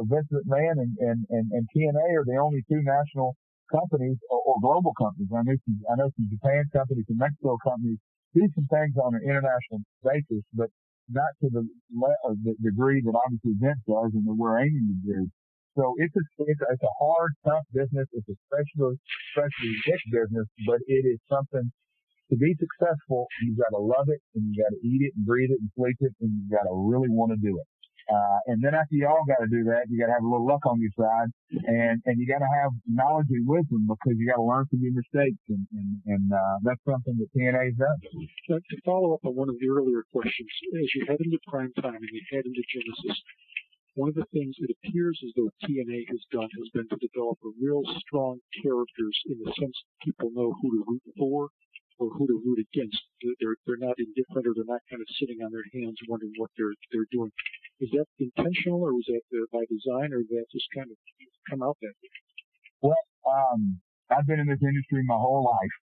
Vince McMahon and TNA are the only two national companies or global companies. I know some Japan companies and Mexico companies do some things on an international basis, but not to the degree that obviously Vince does and that we're aiming to do. So it's a hard, tough business. It's a specialty niche business, but it is something. To be successful, you've got to love it, and you've got to eat it and breathe it and sleep it, and you've got to really want to do it. And then after you all got to do that, you got to have a little luck on your side, and you got to have knowledge and wisdom, because you got to learn from your mistakes, and that's something that TNA has done. To follow up on one of the earlier questions, as you head into prime time and you head into Genesis, one of the things it appears as though TNA has done has been to develop a real strong characters, in the sense people know who to root for or who to root against. They're not indifferent, or they're not kind of sitting on their hands wondering what they're doing. Is that intentional, or was that by design, or did that just kind of come out that way? Well, I've been in this industry my whole life,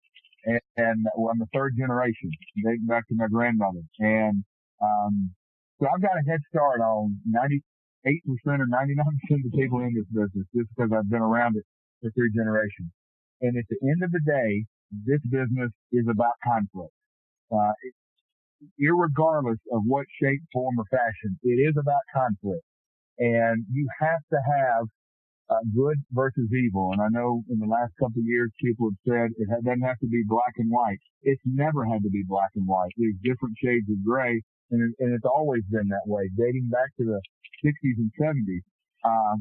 and I'm the third generation, dating back to my grandmother. And so I've got a head start on 98% or 99% of the people in this business, just because I've been around it for 3 generations. And at the end of the day, this business is about conflict. Irregardless of what shape, form, or fashion, it is about conflict. And you have to have good versus evil. And I know in the last couple of years, people have said it doesn't have to be black and white. It's never had to be black and white. There's different shades of gray, and it's always been that way, dating back to the 60s and 70s.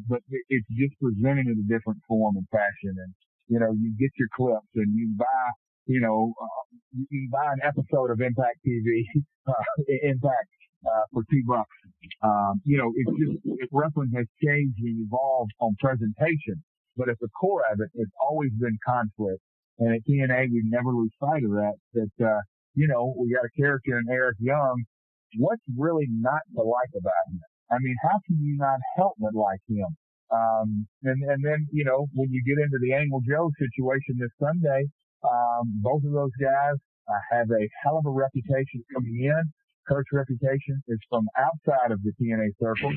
But it's just presented in a different form and fashion. And you get your clips, and you buy, you can buy an episode of Impact TV, Impact, for $2. It's just, wrestling has changed and evolved on presentation, but at the core of it, it's always been conflict. And at TNA, we never lose sight of that, we got a character in Eric Young. What's really not to like about him? I mean, how can you not help but like him? And then, when you get into the Angle Joe situation this Sunday, both of those guys have a hell of a reputation coming in. Kurt's reputation is from outside of the TNA circle,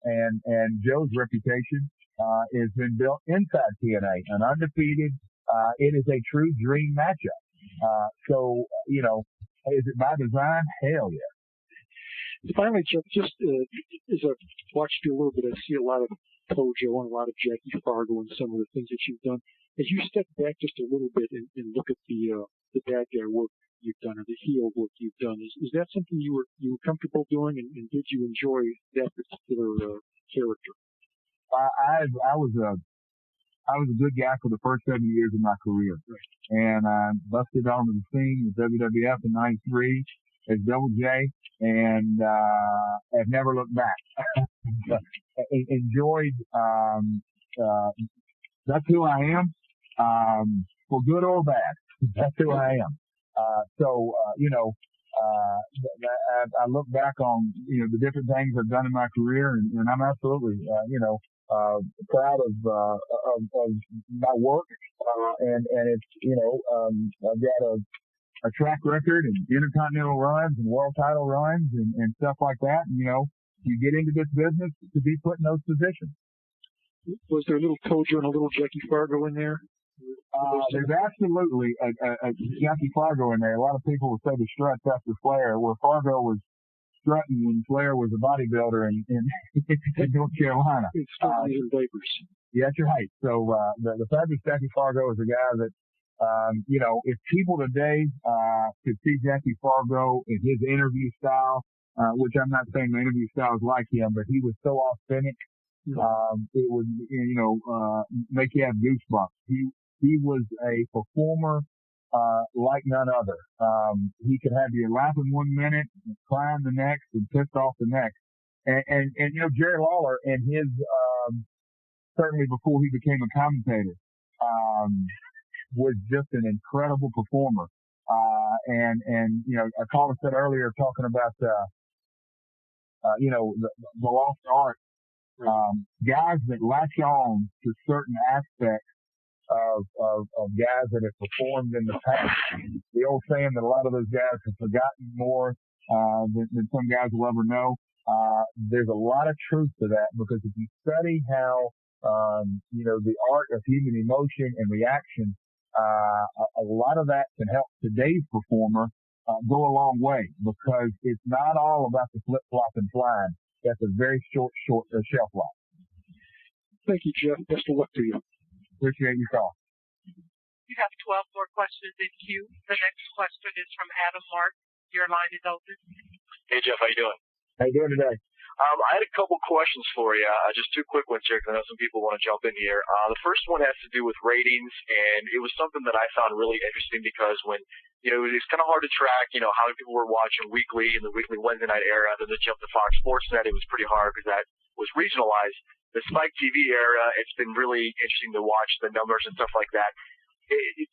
and Joe's reputation has been built inside TNA, an undefeated. It is a true dream matchup. Is it by design? Hell yeah. Finally, Jeff, just as I've watched you a little bit, I see a lot of Tojo and a lot of Jackie Fargo and some of the things that you've done. As you step back just a little bit and look at the bad guy work you've done, or the heel work you've done, is that something you were comfortable doing, and did you enjoy that particular character? I was a good guy for the first 7 years of my career, and I busted onto the scene with WWF in '93 as Double J, and have never looked back. Enjoyed. That's who I am, for good or bad. That's who I am. I look back on the different things I've done in my career, and I'm absolutely proud of my work, and it's, I've got a track record and intercontinental runs and world title runs and stuff like that. And, you get into this business to be put in those positions. Was there a little Kojo and a little Jackie Fargo in there? There's absolutely a Jackie Fargo in there. A lot of people would say the struts after Flair, where Fargo was strutting when Flair was a bodybuilder in North Carolina. In diapers. Yeah, that's right. So the fabulous Jackie Fargo is a guy that, if people today could see Jackie Fargo in his interview style, which I'm not saying the interview style is like him, but he was so authentic. It would, make you have goosebumps. He was a performer, like none other. He could have you laughing 1 minute, crying the next, and pissed off the next. And Jerry Lawler and his, certainly before he became a commentator, was just an incredible performer. I called said earlier talking about, the lost art. Guys that latch on to certain aspects of guys that have performed in the past. The old saying that a lot of those guys have forgotten more than some guys will ever know. There's a lot of truth to that, because if you study how the art of human emotion and reaction, a lot of that can help today's performer go a long way, because it's not all about the flip-flop and flying. That's a very short shelf life. Thank you, Jeff. Best of luck to you. Appreciate your call. You have 12 more questions in queue. The next question is from Adam Mark. Your line is open. Hey, Jeff. How you doing? How you doing today? I had a couple questions for you, just two quick ones here, because I know some people want to jump in here. The first one has to do with ratings, and it was something that I found really interesting, because when, it's kind of hard to track, how many people were watching weekly in the weekly Wednesday night era, then to jump to Fox Sports Net, it was pretty hard because that was regionalized. The Spike TV era, it's been really interesting to watch the numbers and stuff like that.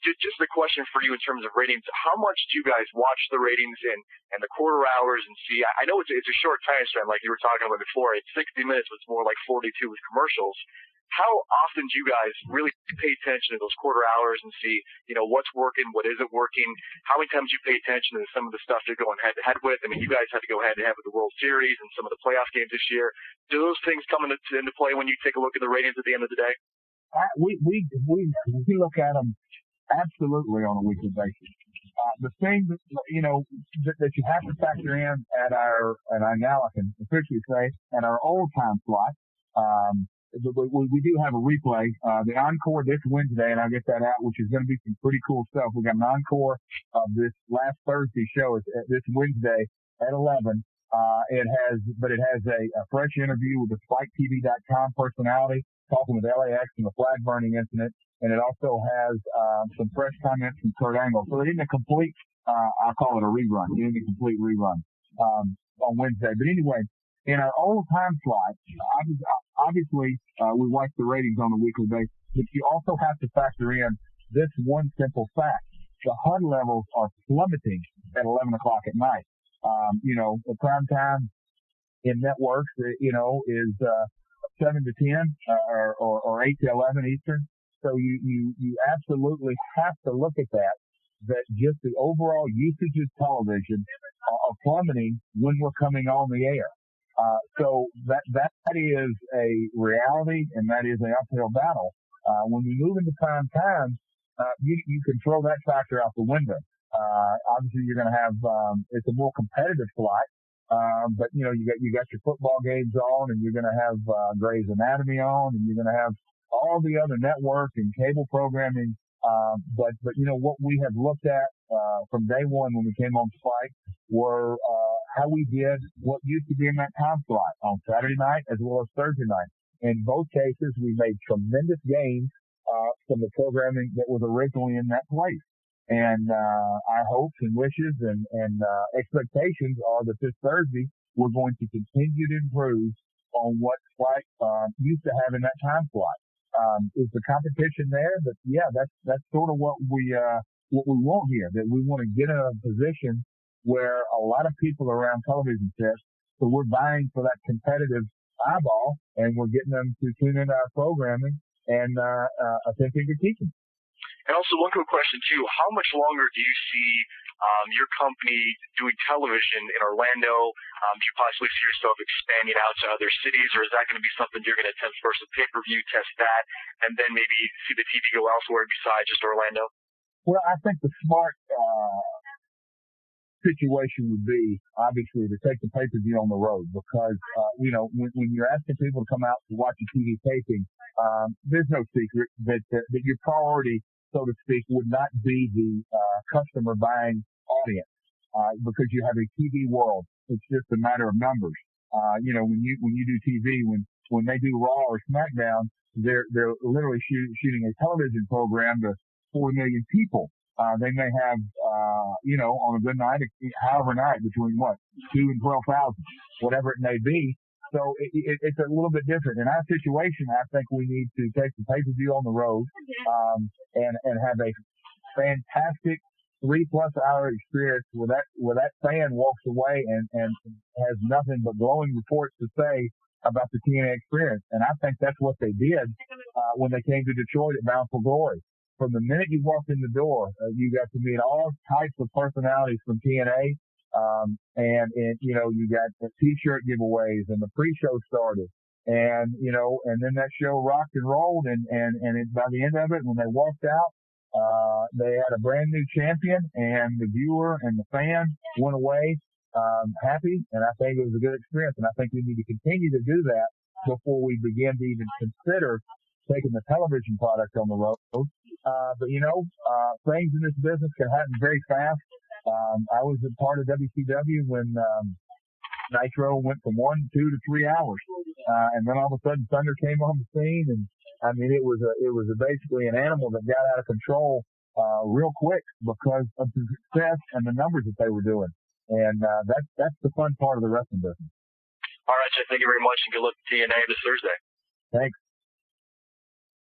Just the question for you in terms of ratings, how much do you guys watch the ratings and the quarter hours and see? I know it's a short time span, like you were talking about before. It's 60 minutes, but it's more like 42 with commercials. How often do you guys really pay attention to those quarter hours and see, what's working, what isn't working? How many times do you pay attention to some of the stuff you're going head to head with? I mean, you guys had to go head to head with the World Series and some of the playoff games this year. Do those things come into play when you take a look at the ratings at the end of the day? We look at them absolutely on a weekly basis. The thing that you have to factor in and I now I can officially say at our old time slot, we do have a replay, the encore this Wednesday, and I'll get that out, which is going to be some pretty cool stuff. We got an encore of this last Thursday show. It's this Wednesday at 11. It has a fresh interview with the SpikeTV.com personality talking with LAX and the flag burning incident. And it also has, some fresh comments from Kurt Angle. So it isn't a complete, I'll call it a rerun. It isn't a complete rerun, on Wednesday. But anyway, in our old time slot, obviously, we watch the ratings on a weekly basis, but you also have to factor in this one simple fact. The HUD levels are plummeting at 11 o'clock at night. The prime time in networks, is, 7 to 10, or 8 to 11 Eastern. So you absolutely have to look at that just the overall usage of television are plummeting when we're coming on the air. So that is a reality, and that is an uphill battle. When we move into prime time, you can throw that factor out the window. Obviously you're going to have, it's a more competitive slot. But you got your football games on, and you're going to have, Grey's Anatomy on, and you're going to have all the other network and cable programming. But what we have looked at, from day one when we came on Spike were, how we did what used to be in that time slot on Saturday night as well as Thursday night. In both cases, we made tremendous gains, from the programming that was originally in that place. And, our hopes and wishes and expectations are that this Thursday we're going to continue to improve on what Spike, used to have in that time slot. Is the competition there? But yeah, that's sort of what we want here, that we want to get in a position where a lot of people around television sets, so we're vying for that competitive, eyeball, and we're getting them to tune into our programming and attempting to teach them. And also, one quick question too: how much longer do you see your company doing television in Orlando? Do you possibly see yourself expanding out to other cities, or is that going to be something you're going to attempt first with pay-per-view, test that, and then maybe see the TV go elsewhere besides just Orlando? Well, I think the smart situation would be, obviously, to take the pay-per-view on the road because, when you're asking people to come out to watch a TV taping, there's no secret that your priority, so to speak, would not be the customer buying audience because you have a TV world. It's just a matter of numbers. When you do TV, when they do Raw or SmackDown, they're literally shooting a television program to 4 million people. They may have, on a good night, however night, between 2 and 12,000, whatever it may be. So it's a little bit different. In our situation, I think we need to take the pay-per-view on the road, and have a fantastic 3+ hour experience where that fan walks away and has nothing but glowing reports to say about the TNA experience. And I think that's what they did, when they came to Detroit at Bound for Glory. From the minute you walked in the door, you got to meet all types of personalities from TNA, and you got the T-shirt giveaways, and the pre-show started, and then that show rocked and rolled, and by the end of it, when they walked out, they had a brand new champion, and the viewer and the fan went away happy, and I think it was a good experience, and I think we need to continue to do that before we begin to even consider taking the television product on the road. But things in this business can happen very fast. I was a part of WCW when Nitro went from 1, 2 to 3 hours, and then all of a sudden Thunder came on the scene, and I mean it was basically an animal that got out of control real quick because of the success and the numbers that they were doing, and that's the fun part of the wrestling business. All right, Jeff, thank you very much, and good luck to TNA this Thursday. Thanks.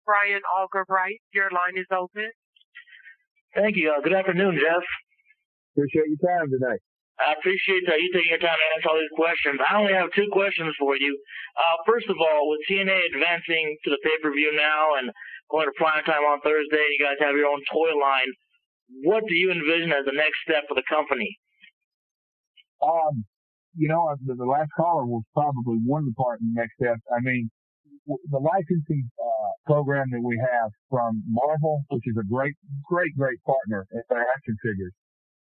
Brian Algerbright, your line is open. Thank you. Good afternoon, Jeff. Appreciate your time today. I appreciate you taking your time to answer all these questions. I only have 2 questions for you. First of all, with TNA advancing to the pay-per-view now and going to prime time on Thursday, you guys have your own toy line. What do you envision as the next step for the company? The last caller was probably one of the next steps. I mean, the licensing program that we have from Marvel, which is a great partner at their action figures.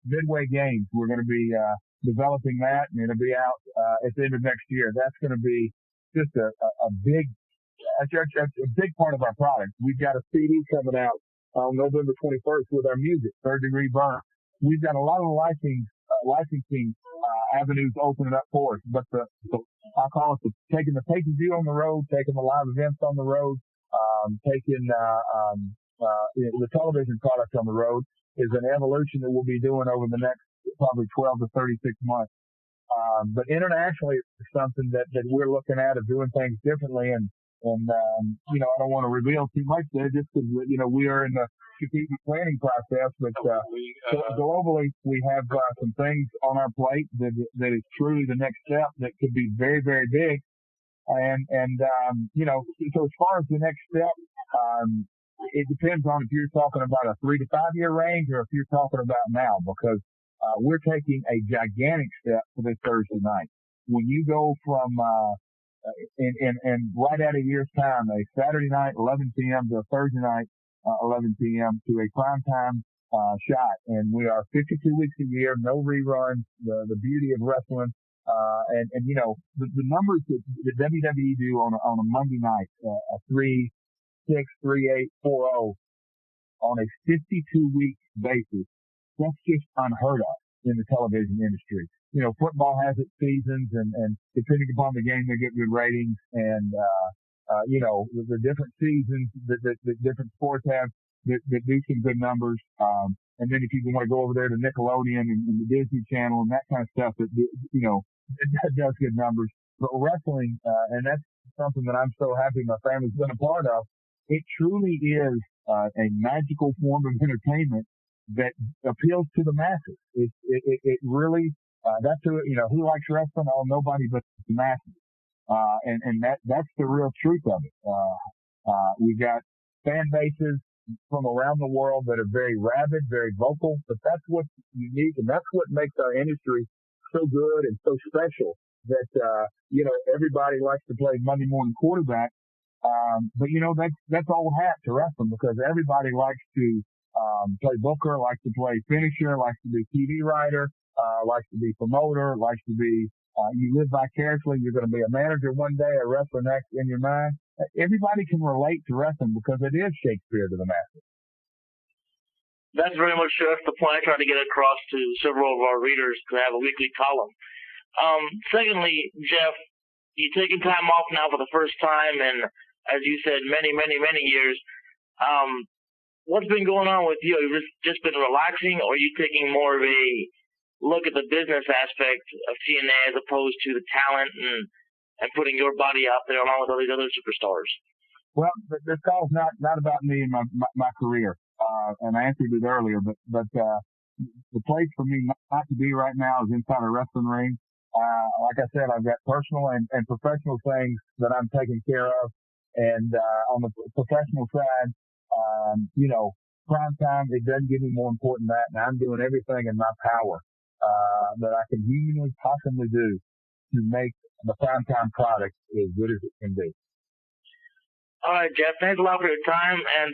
Midway Games, we're going to be developing that, and it'll be out at the end of next year. That's going to be just a big part of our product. We've got a CD coming out on November 21st with our music, Third Degree Burn. We've got a lot of licensing avenues opening up for us, but I call it taking the pay-per-view on the road, taking the live events on the road, taking the television product on the road is an evolution that we'll be doing over the next probably 12 to 36 months. But internationally, it's something that we're looking at of doing things differently, and I don't want to reveal too much there just because we are in the strategic planning process, but globally we have some things on our plate that is truly the next step that could be very, very big. So as far as the next step, it depends on if you're talking about a 3 to 5 year range or if you're talking about now, because we're taking a gigantic step for this Thursday night. When you go from in right at a year's time, a Saturday night 11 p.m. to a Thursday night 11 p.m. to a primetime shot, and we are 52 weeks a year, no reruns. The beauty of wrestling, the numbers that WWE do on a Monday night, a 3-6, 3-8, 4-0 on a 52-week basis, that's just unheard of in the television industry. Football has its seasons, and depending upon the game, they get good ratings, and the different seasons that different sports have that do some good numbers. And then if you want to go over there to Nickelodeon and the Disney Channel and that kind of stuff, that does good numbers. But wrestling, and that's something that I'm so happy my family's been a part of. It truly is a magical form of entertainment that appeals to the masses. It really, that's who likes wrestling? Oh, nobody but the masses. And that's the real truth of it. We've got fan bases from around the world that are very rabid, very vocal, but that's what's unique and that's what makes our industry so good and so special that, everybody likes to play Monday morning quarterback. But that's old hat to wrestling because everybody likes to, play booker, likes to play finisher, likes to be TV writer, likes to be promoter, likes to be, you live vicariously. You're going to be a manager one day, a wrestler next in your mind. Everybody can relate to wrestling because it is Shakespeare to the masses. That's very much just the point I try to get across to several of our readers to have a weekly column. Secondly, Jeff, you're taking time off now for the first time, and as you said, many, many, many years. What's been going on with you? Have you just been relaxing, or are you taking more of a look at the business aspect of TNA as opposed to the talent and putting your body out there along with all these other superstars? Well, this call's not about me and my career. And I answered it earlier, but the place for me not to be right now is inside a wrestling ring. Like I said, I've got personal and professional things that I'm taking care of. And, on the professional side, prime time, it doesn't get any more important than that. And I'm doing everything in my power, that I can humanly possibly do to make the primetime product as good as it can be. All right, Jeff. Thanks a lot for your time, and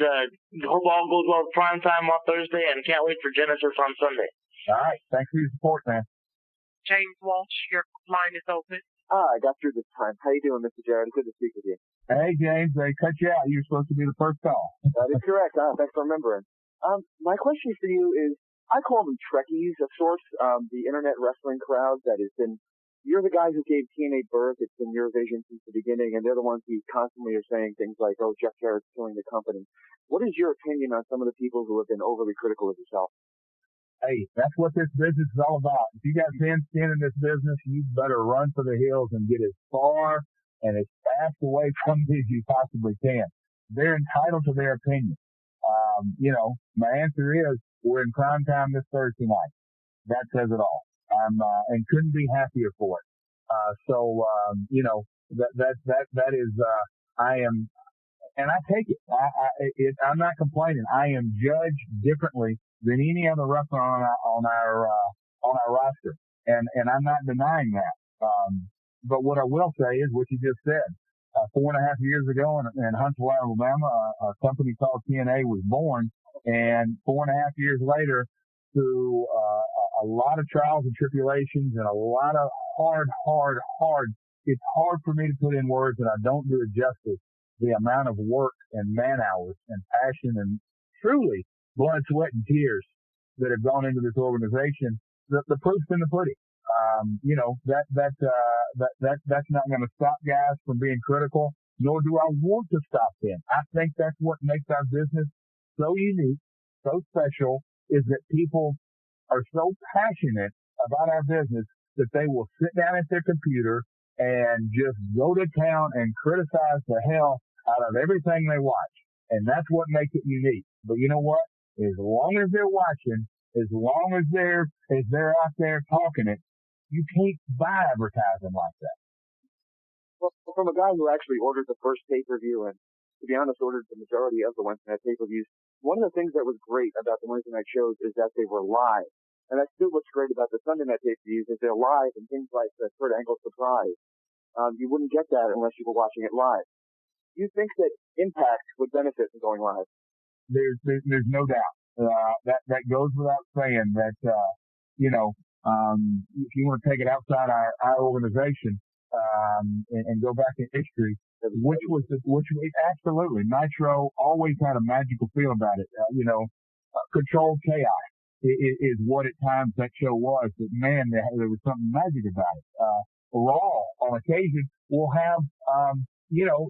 hope all goes well with primetime on Thursday, and can't wait for Genesis on Sunday. All right. Thanks for your support, man. James Walsh, your line is open. I got through this time. How you doing, Mr. Jarrett? Good to speak with you. Hey, James. They cut you out. You're supposed to be the first call. That is correct. Thanks for remembering. My question for you is, I call them Trekkies of sorts, the internet wrestling crowd that has been, you're the guys who gave TNA birth. It's been your vision since the beginning, and they're the ones who constantly are saying things like, oh, Jeff Jarrett's killing the company. What is your opinion on some of the people who have been overly critical of yourself? Hey, that's what this business is all about. If you got thin skin in this business, you better run for the hills and get as far and as fast away from it as you possibly can. They're entitled to their opinion. My answer is we're in prime time this Thursday night. That says it all. And couldn't be happier for it. That is, I am, and I take it. I'm not complaining. I am judged differently than any other wrestler on our roster. And I'm not denying that. But what I will say is what you just said. 4.5 years ago in Huntsville, Alabama, a company called TNA was born, and 4.5 years later, through a lot of trials and tribulations and a lot of hard. It's hard for me to put in words, and I don't do it justice. The amount of work and man hours and passion and truly blood, sweat, and tears that have gone into this organization. The proof's in the pudding. That's not going to stop guys from being critical, nor do I want to stop them. I think that's what makes our business so unique, so special, is that people are so passionate about our business that they will sit down at their computer and just go to town and criticize the hell out of everything they watch. And that's what makes it unique. But you know what? As long as they're watching, as long as they're out there talking it, you can't buy advertising like that. Well, from a guy who actually ordered the first pay-per-view and, to be honest, ordered the majority of the Wednesday night pay-per-views, one of the things that was great about the Wednesday night shows is that they were live. And that's still what's great about the Sunday night pay-per-views is they're live and things like the Kurt Angle surprise. You wouldn't get that unless you were watching it live. Do you think that Impact would benefit from going live? There's no doubt. That goes without saying that, if you want to take it outside our organization, and go back in history, absolutely, Nitro always had a magical feel about it. Controlled chaos is what at times that show was, but man, there was something magic about it. Raw on occasion will have,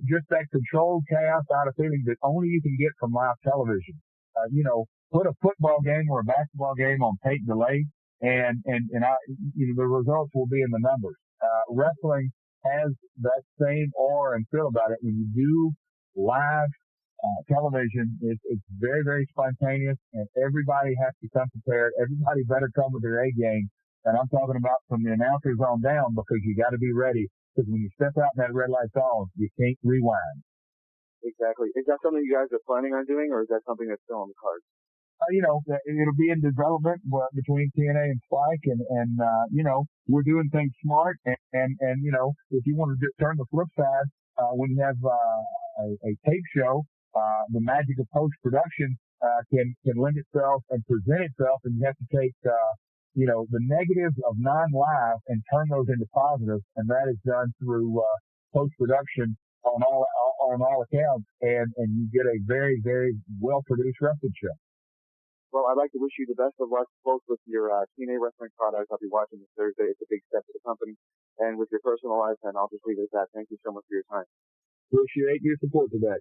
just that controlled chaos out of feeling that only you can get from live television. Put a football game or a basketball game on tape delay, and the results will be in the numbers. Wrestling has that same aura and feel about it. When you do live television, it's very, very spontaneous, and everybody has to come prepared. Everybody better come with their A game. And I'm talking about from the announcers on down, because you got to be ready Because when you step out and that red light's on, you can't rewind. Exactly. Is that something you guys are planning on doing, or is that something that's still on the cards? It'll be in development between TNA and Spike, and we're doing things smart, and if you want to turn the flip side, when you have a tape show, the magic of post-production can lend itself and present itself, and you have to take the negatives of non-live and turn those into positives, and that is done through post-production on all accounts, and you get a very, very well-produced wrestling show. Well, I'd like to wish you the best of luck both with your TNA wrestling product. I'll be watching this Thursday. It's a big step for the company. And with your personal life, and I'll just leave it at that. Thank you so much for your time. Appreciate your support today.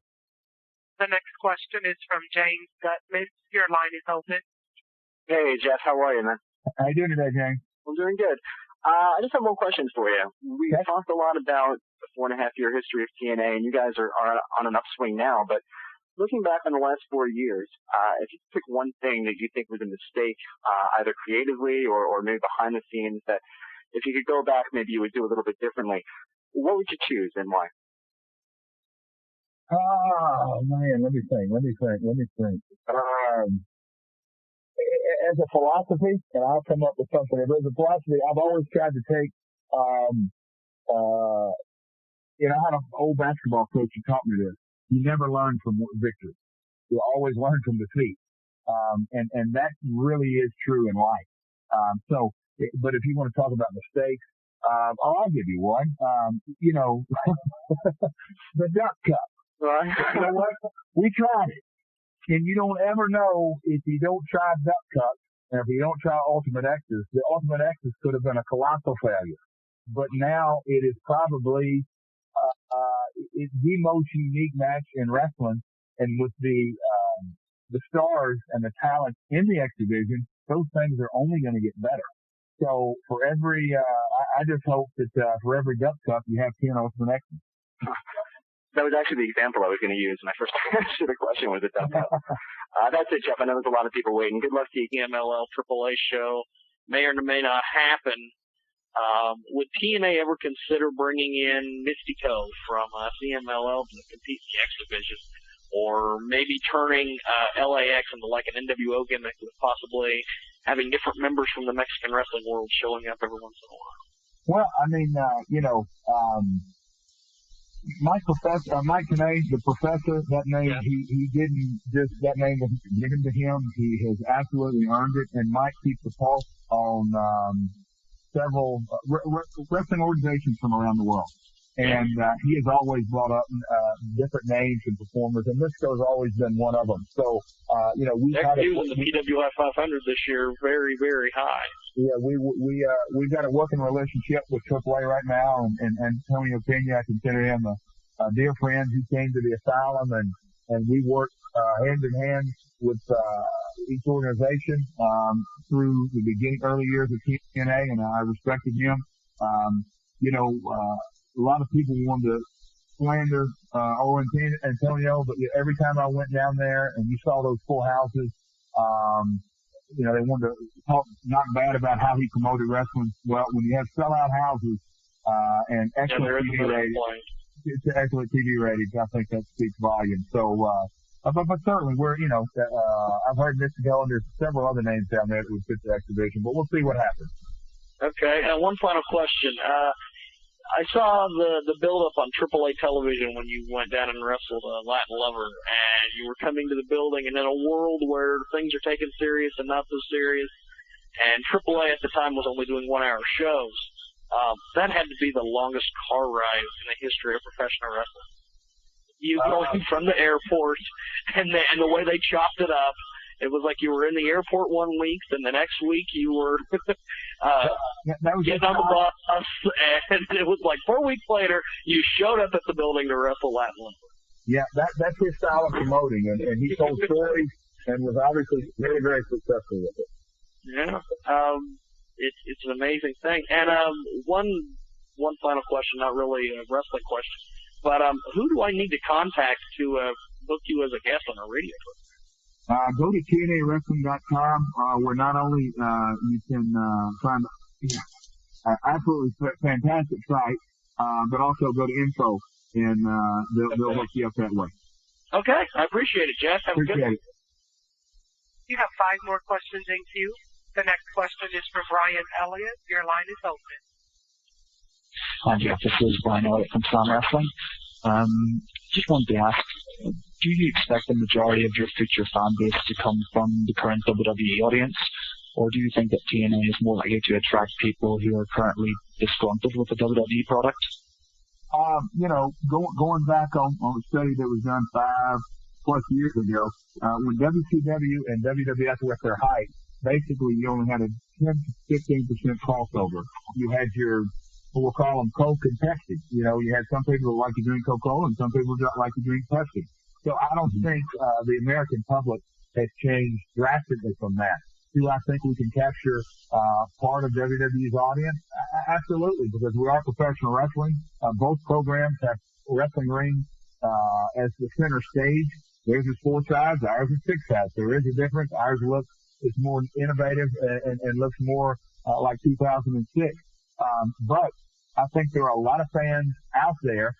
The next question is from James Gutman. Your line is open. Hey, Jeff. How are you, man? How you doing today, James? I'm doing good. I just have one question for you. We talked a lot about the 4.5-year history of TNA, and you guys are on an upswing now, but looking back on the last 4 years, if you could pick one thing that you think was a mistake, either creatively or maybe behind the scenes, that if you could go back, maybe you would do a little bit differently, what would you choose and why? Oh, man, let me think. As a philosophy, and I'll come up with something. As a philosophy, I've always tried to take, I had an old basketball coach who taught me this. You never learn from victory. You always learn from defeat. And that really is true in life. But if you want to talk about mistakes, I'll give you one. The Duck Cup. Right. You know what? We tried it. And you don't ever know if you don't try Duck Cup, and if you don't try Ultimate X's. The Ultimate X's could have been a colossal failure. But now it is probably it's the most unique match in wrestling, and with the stars and the talent in the X division, those things are only going to get better. So for every, I just hope that for every Duck Cup you have 10 Ultimate X's. That was actually the example I was going to use when I first answered the question with the Duck Cup. That's it, Jeff. I know there's a lot of people waiting. Good luck to you, MLL AAA show. May or may not happen. Would TNA ever consider bringing in Mystico from CMLL to compete in the X division, or maybe turning LAX into like an NWO gimmick with possibly having different members from the Mexican wrestling world showing up every once in a while? Well, I mean, Mike Tenay, the professor, that name, he didn't just, that name was given to him. He has absolutely earned it, and Mike keeps a pulse on several wrestling organizations from around the world. And he has always brought up different names and performers, and Mystico has always been one of them. So, we've had in the PWI 500 this year, very, very high. Yeah, we've got a working relationship with AAA right now, and Antonio Pena, I consider him a dear friend who came to the asylum, and we work hand in hand with each organization through the early years of TNA, and I respected him. A lot of people wanted to slander Antonio, but every time I went down there and you saw those full houses, they wanted to talk not bad about how he promoted wrestling. Well, when you have sellout houses and excellent TV ratings, I think that speaks volumes. So, but certainly I've heard Mystico, and there's several other names down there that would fit the X division, but we'll see what happens. Okay, one final question. I saw the build-up on AAA television when you went down and wrestled Latin Lover, and you were coming to the building, and in a world where things are taken serious and not so serious, and AAA at the time was only doing 1-hour shows, that had to be the longest car ride in the history of professional wrestling. You going from the airport, and the way they chopped it up, it was like you were in the airport 1 week, then the next week you were getting on the bus, and it was like 4 weeks later you showed up at the building to wrestle Latin Lover. Yeah, that's his style of promoting, and he told stories and was obviously very, very successful with it. Yeah, it's an amazing thing. And one final question, not really a wrestling question, but who do I need to contact to book you as a guest on a radio program? Go to TNAWrestling.com, where not only you can find an absolutely fantastic site, but also go to info, and they'll hook you up that way. Okay, I appreciate it, Jeff. Have a good one. Appreciate it. You have 5 more questions in queue. The next question is from Brian Elliott. Your line is open. Hi, Jeff. This is Brian Elliott from Slam Wrestling. Just wanted to ask, do you expect the majority of your future fan base to come from the current WWE audience, or do you think that TNA is more likely to attract people who are currently disgruntled with the WWE product? Going back on a study that was done 5+ years ago, when WCW and WWF were at their height, basically you only had a 10 to 15% crossover. You had your, we'll call them Coke and Pepsi. You had some people who like to drink Coca-Cola and some people who like to drink Pepsi. So I don't think the American public has changed drastically from that. Do I think we can capture part of WWE's audience? Absolutely, because we are professional wrestling. Both programs have wrestling rings as the center stage. Theirs is 4 sides, ours is 6 sides. There is a difference. Ours is more innovative and looks more like 2006. But I think there are a lot of fans out there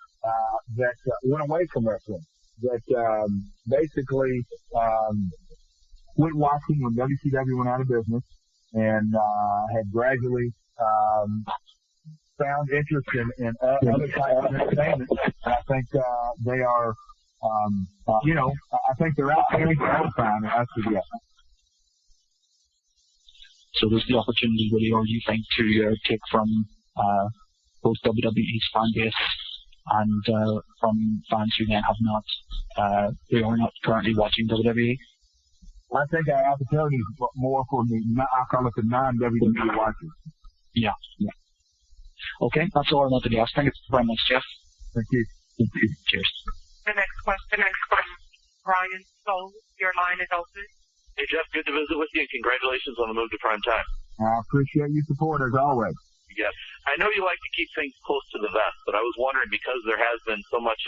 that went away from wrestling, that basically quit watching when WCW went out of business and had gradually found interest in other types of entertainment. I think they are, I think they're out there time. That's the guess. So there's the opportunity, really, or you think, to take from both WWE's fan base and from fans who then have not, who are not currently watching WWE? I think our opportunity is more for I call it the non-WWE watchers. Yeah. Okay, that's all I wanted to ask. Thank you very much, Jeff. Thank you. Cheers. The next question, Brian Soul. Your line is open. Hey, Jeff, good to visit with you, and congratulations on the move to prime time. I appreciate your support, as always. Yes. I know you like to keep things close to the vest, but I was wondering, because there has been so much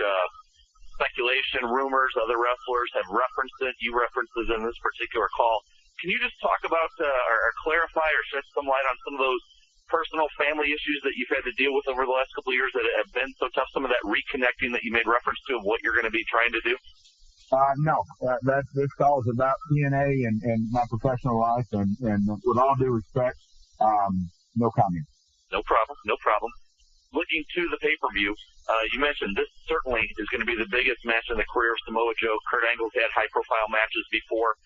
speculation, rumors, other wrestlers have referenced it, you referenced it in this particular call. Can you just talk about or clarify or shed some light on some of those personal family issues that you've had to deal with over the last couple of years that have been so tough, some of that reconnecting that you made reference to of what you're going to be trying to do? No, this call is about TNA and my professional life, and with all due respect, no comment. No problem. Looking to the pay-per-view, you mentioned this certainly is going to be the biggest match in the career of Samoa Joe. Kurt Angle's had high-profile matches before.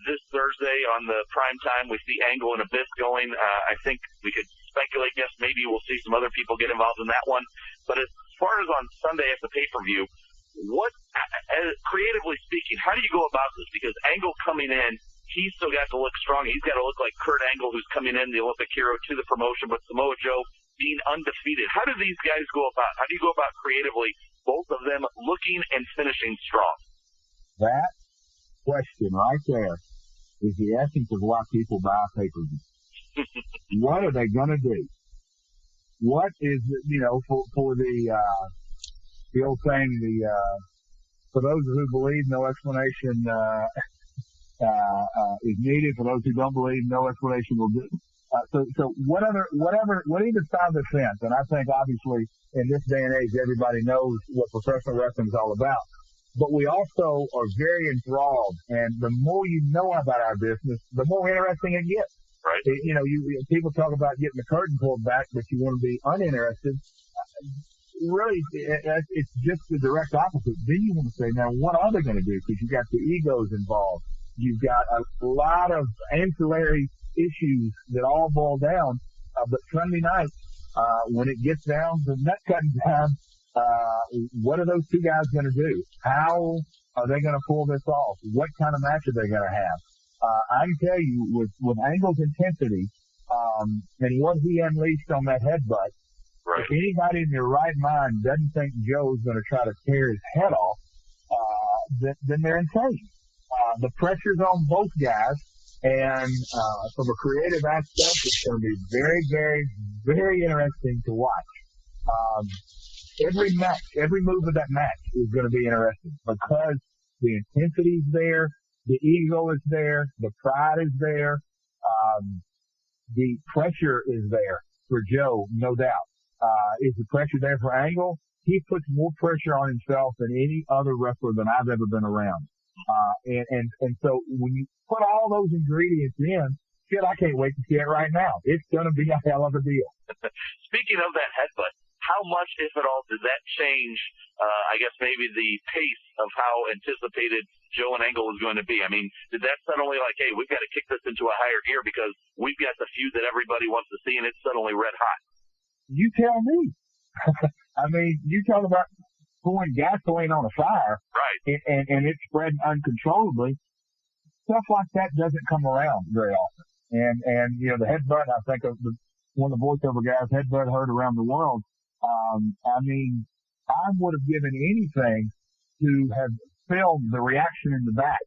This Thursday on the prime time, we see Angle and Abyss going. I think we could speculate, yes, maybe we'll see some other people get involved in that one. But as far as on Sunday at the pay-per-view, what, creatively speaking, how do you go about this? Because Angle coming in, he's still got to look strong. He's got to look like Kurt Angle, who's coming in, the Olympic hero, to the promotion. But Samoa Joe being undefeated. How do these guys go about? How do you go about creatively, both of them looking and finishing strong? That question right there is the essence of why people buy a pay-per-view. What are they going to do? What is, for the old saying, for those who believe, no explanation is needed. For those who don't believe, no explanation will do. So what either side of the fence, and I think obviously in this day and age everybody knows what professional wrestling is all about. But we also are very enthralled, and the more you know about our business, the more interesting it gets. Right. People talk about getting the curtain pulled back, but you want to be uninterested. Really, it's just the direct opposite. Then you want to say, now what are they going to do? Because you've got the egos involved. You've got a lot of ancillary issues that all boil down. But Sunday night, when it gets down to nut cutting time, what are those two guys going to do? How are they going to pull this off? What kind of match are they going to have? I can tell you, with Angle's intensity and what he unleashed on that headbutt, if anybody in their right mind doesn't think Joe's going to try to tear his head off, then they're insane. The pressure's on both guys, and from a creative aspect, it's going to be very, very, very interesting to watch. Every match, every move of that match is going to be interesting because the intensity's there, the ego is there, the pride is there, the pressure is there for Joe, no doubt. Is the pressure there for Angle? He puts more pressure on himself than any other wrestler that I've ever been around. And so when you put all those ingredients in, shit, I can't wait to see it right now. It's going to be a hell of a deal. Speaking of that headbutt, how much, if at all, did that change, I guess maybe the pace of how anticipated Joe and Angle was going to be? I mean, did that suddenly like, hey, we've got to kick this into a higher gear because we've got the feud that everybody wants to see and it's suddenly red hot? You tell me. I mean, you talk about pouring gasoline on a fire, right? And it's spreading uncontrollably. Stuff like that doesn't come around very often. And you know, the headbutt, I think of one of the voiceover guys, headbutt heard around the world. I mean, I would have given anything to have filmed the reaction in the back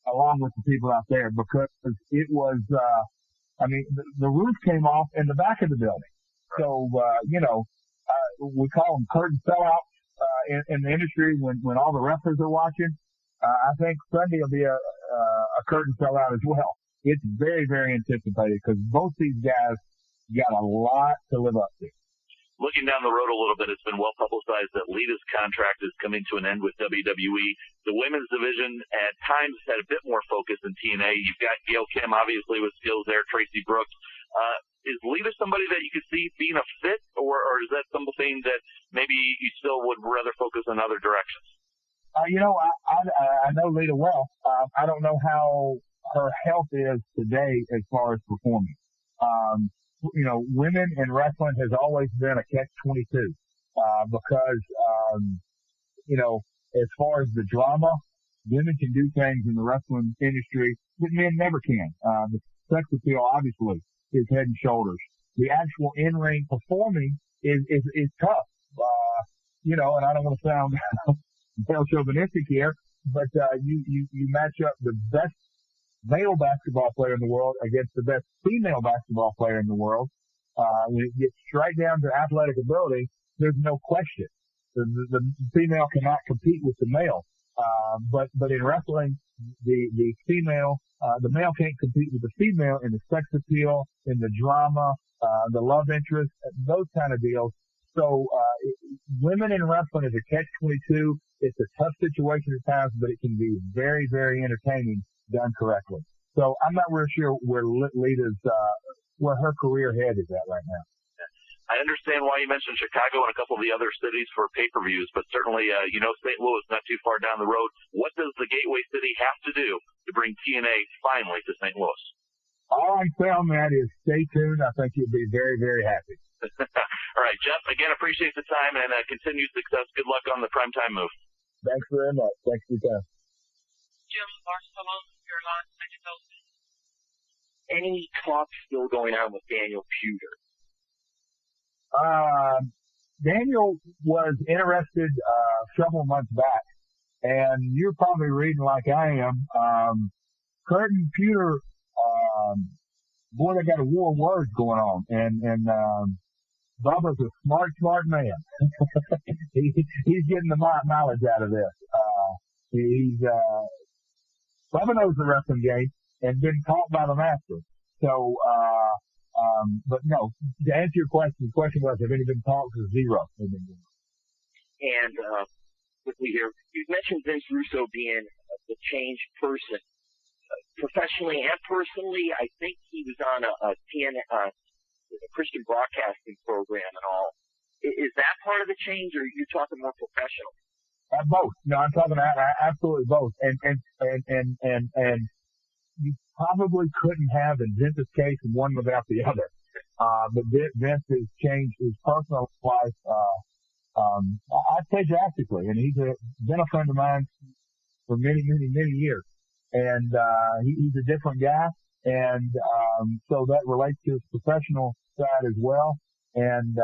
along with the people out there because it was, I mean, the roof came off in the back of the building. So, you know, we call them curtain sellouts, in the industry when all the wrestlers are watching. I think Sunday will be a curtain sellout as well. It's very, very anticipated because both these guys got a lot to live up to. Looking down the road a little bit, it's been well publicized that Lita's contract is coming to an end with WWE. The women's division at times had a bit more focus in TNA. You've got Gail Kim, obviously, with skills there, Tracy Brooks. Is Lita somebody that you could see being a fit, or is that something that maybe you still would rather focus in other directions? You know, I know Lita well. I don't know how her health is today as far as performing. You know, women in wrestling has always been a catch-22, because, you know, as far as the drama, women can do things in the wrestling industry that men never can. The sex appeal, obviously, is head and shoulders. The actual in-ring performing is tough. You know, and I don't want to sound male chauvinistic here, but, you match up the best male basketball player in the world against the best female basketball player in the world. When it gets right down to athletic ability, there's no question. The female cannot compete with the male. But in wrestling, the female, the male can't compete with the female in the sex appeal, in the drama, the love interest, those kind of deals. So, women in wrestling is a catch-22. It's a tough situation at times, but it can be very, very entertaining done correctly. So I'm not really sure where Lita's, where her career head is at right now. I understand why you mentioned Chicago and a couple of the other cities for pay-per-views, but certainly, you know, St. Louis not too far down the road. What does the Gateway City have to do to bring TNA finally to St. Louis? All I'm saying, Matt, is stay tuned. I think you'll be very, very happy. All right, Jeff, again, appreciate the time and continued success. Good luck on the primetime move. Thanks very much. Thanks for your time. Jim Barcelona, your line is open. Any talk still going on with Daniel Puder? Daniel was interested several months back, and you're probably reading like I am. Curtin Puder, boy, they got a war of words going on, and Bubba's a smart man. He's getting the mileage out of this. Bubba knows the wrestling game and been taught by the master. So, but no, to answer your question, the question was, have any been taught? Zero. And, quickly here, you mentioned Vince Russo being the changed person. Professionally and personally, I think he was on a TNA, a Christian broadcasting program and all. Is that part of the change, or are you talking more professional? Both. No, I'm talking absolutely both. And you probably couldn't have in Vince's case one without the other. But Vince has changed his personal life, I'd say drastically. And he's been a friend of mine for many, many, many years. And, he's a different guy. And, so that relates to his professional side as well. And,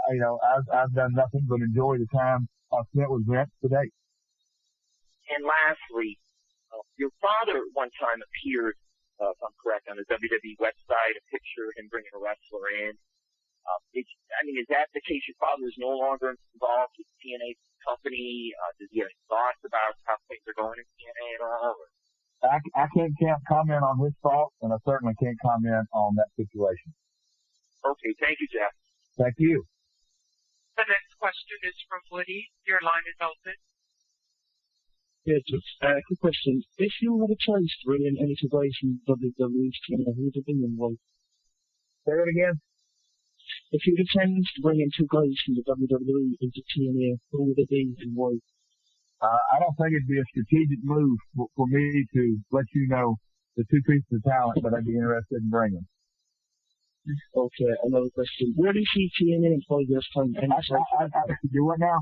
you know, I've done nothing but enjoy the time I've spent with Vince today. And lastly, your father one time appeared, if I'm correct, on the WWE website, a picture of him bringing a wrestler in. Is that the case? Your father is no longer involved with the TNA company? Does he have any thoughts about how things are going in TNA at all? I can't comment on his thoughts, and I certainly can't comment on that situation. Okay, thank you, Jeff. Thank you. question is from Woody. Your line is open. Yeah, just quick question. If you had a choice to bring in any two guys from WWE, who would it be and why? Say it again. If you had a chance to bring in two guys from the WWE into TNA, who would it be and why? I don't think it'd be a strategic move for me to let you know the two pieces of talent that I'd be interested in bringing. Okay, another question. Where do you see TNA in 5 years' time? Do what now?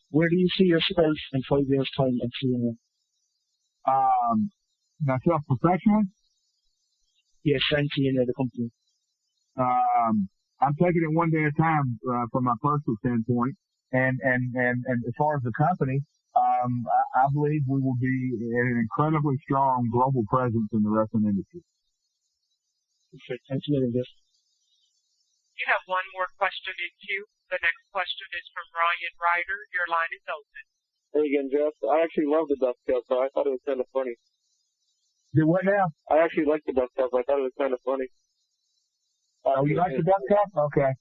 Where do you see yourself in 5 years' time in TNA? Myself professionally? Yes, and TNA, the company. I'm taking it one day at a time from my personal standpoint, and as far as the company, I believe we will be an incredibly strong global presence in the wrestling industry. Perfect. Thank you, Jeff. You have one more question in queue. The next question is from Ryan Ryder. Your line is open. Hey again, Jeff. I actually love the Duck Cup, so I thought it was kind of funny. Do what now? I actually like the Duck Cup. I thought it was kind of funny. Oh, you like the Duck Cup? Okay.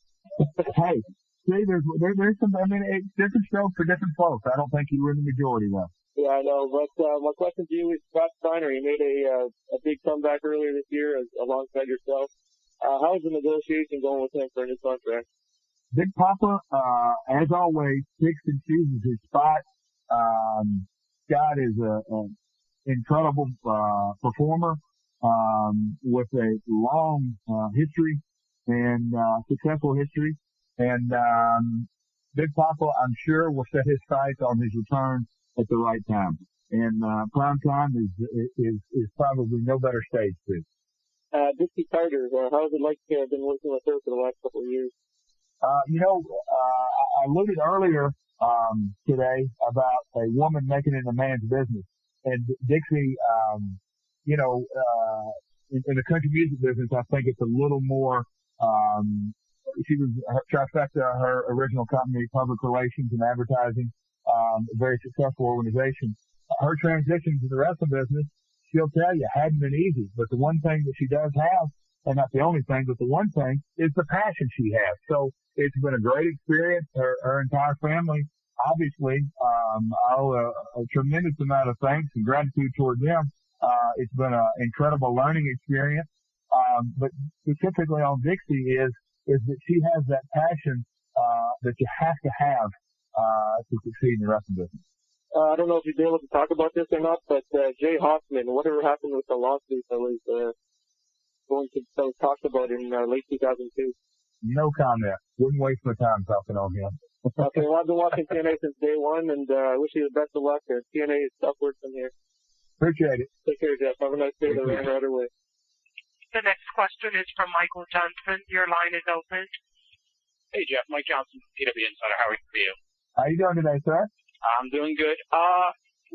Hey, see, there's some, it's different strokes for different folks. I don't think you were in the majority, though. Yeah, I know, but my question to you is Scott Steiner. He made a big comeback earlier this year alongside yourself. How's the negotiation going with him for a new contract? Big Papa, as always, picks and chooses his spot. Scott is an incredible performer with a long history and successful history. And Big Papa, I'm sure, will set his sights on his return at the right time. And prime time is probably no better stage too. Dixie Carter, how's it like been working with her for the last couple of years? I alluded earlier today about a woman making it a man's business. And Dixie, in the country music business, I think it's a little more, she was trifecta, her original company, public relations and advertising, a very successful organization. Her transition to the wrestling business, she'll tell you, hadn't been easy. But the one thing that she does have, and not the only thing, but the one thing, is the passion she has. So it's been a great experience. Her entire family, obviously, owe a tremendous amount of thanks and gratitude toward them. It's been an incredible learning experience. But specifically on Dixie is that she has that passion that you have to have to succeed in the wrestling business. I don't know if you'd be able to talk about this or not, but Jay Hoffman, whatever happened with the lawsuit that was talked about in late 2002? No comment. Wouldn't waste my time talking on him. Okay, well, I've been watching TNA since day one, and I wish you the best of luck. TNA is upward from here. Appreciate it. Take care, Jeff. Have a nice day. The right away. The next question is from Michael Johnson. Your line is open. Hey, Jeff. Mike Johnson, PW Insider. How are you? How you doing today, sir? I'm doing good.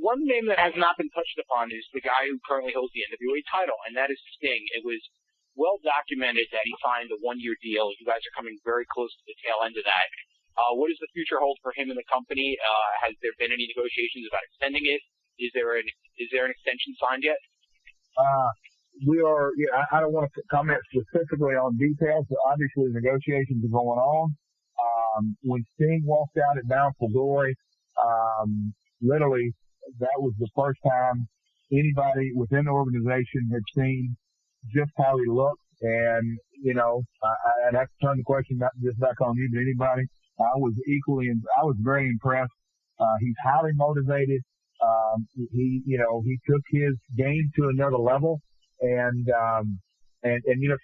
One name that has not been touched upon is the guy who currently holds the NWA title, and that is Sting. It was well documented that he signed a one-year deal. You guys are coming very close to the tail end of that. What does the future hold for him in the company? Has there been any negotiations about extending it? Is there an extension signed yet? We are. Yeah, I don't want to comment specifically on details, but obviously negotiations are going on. When Sting walked out at Bound for Glory, literally that was the first time anybody within the organization had seen just how he looked. And, I'd have to turn the question not just back on you, but anybody. I was very impressed. He's highly motivated. He took his game to another level. And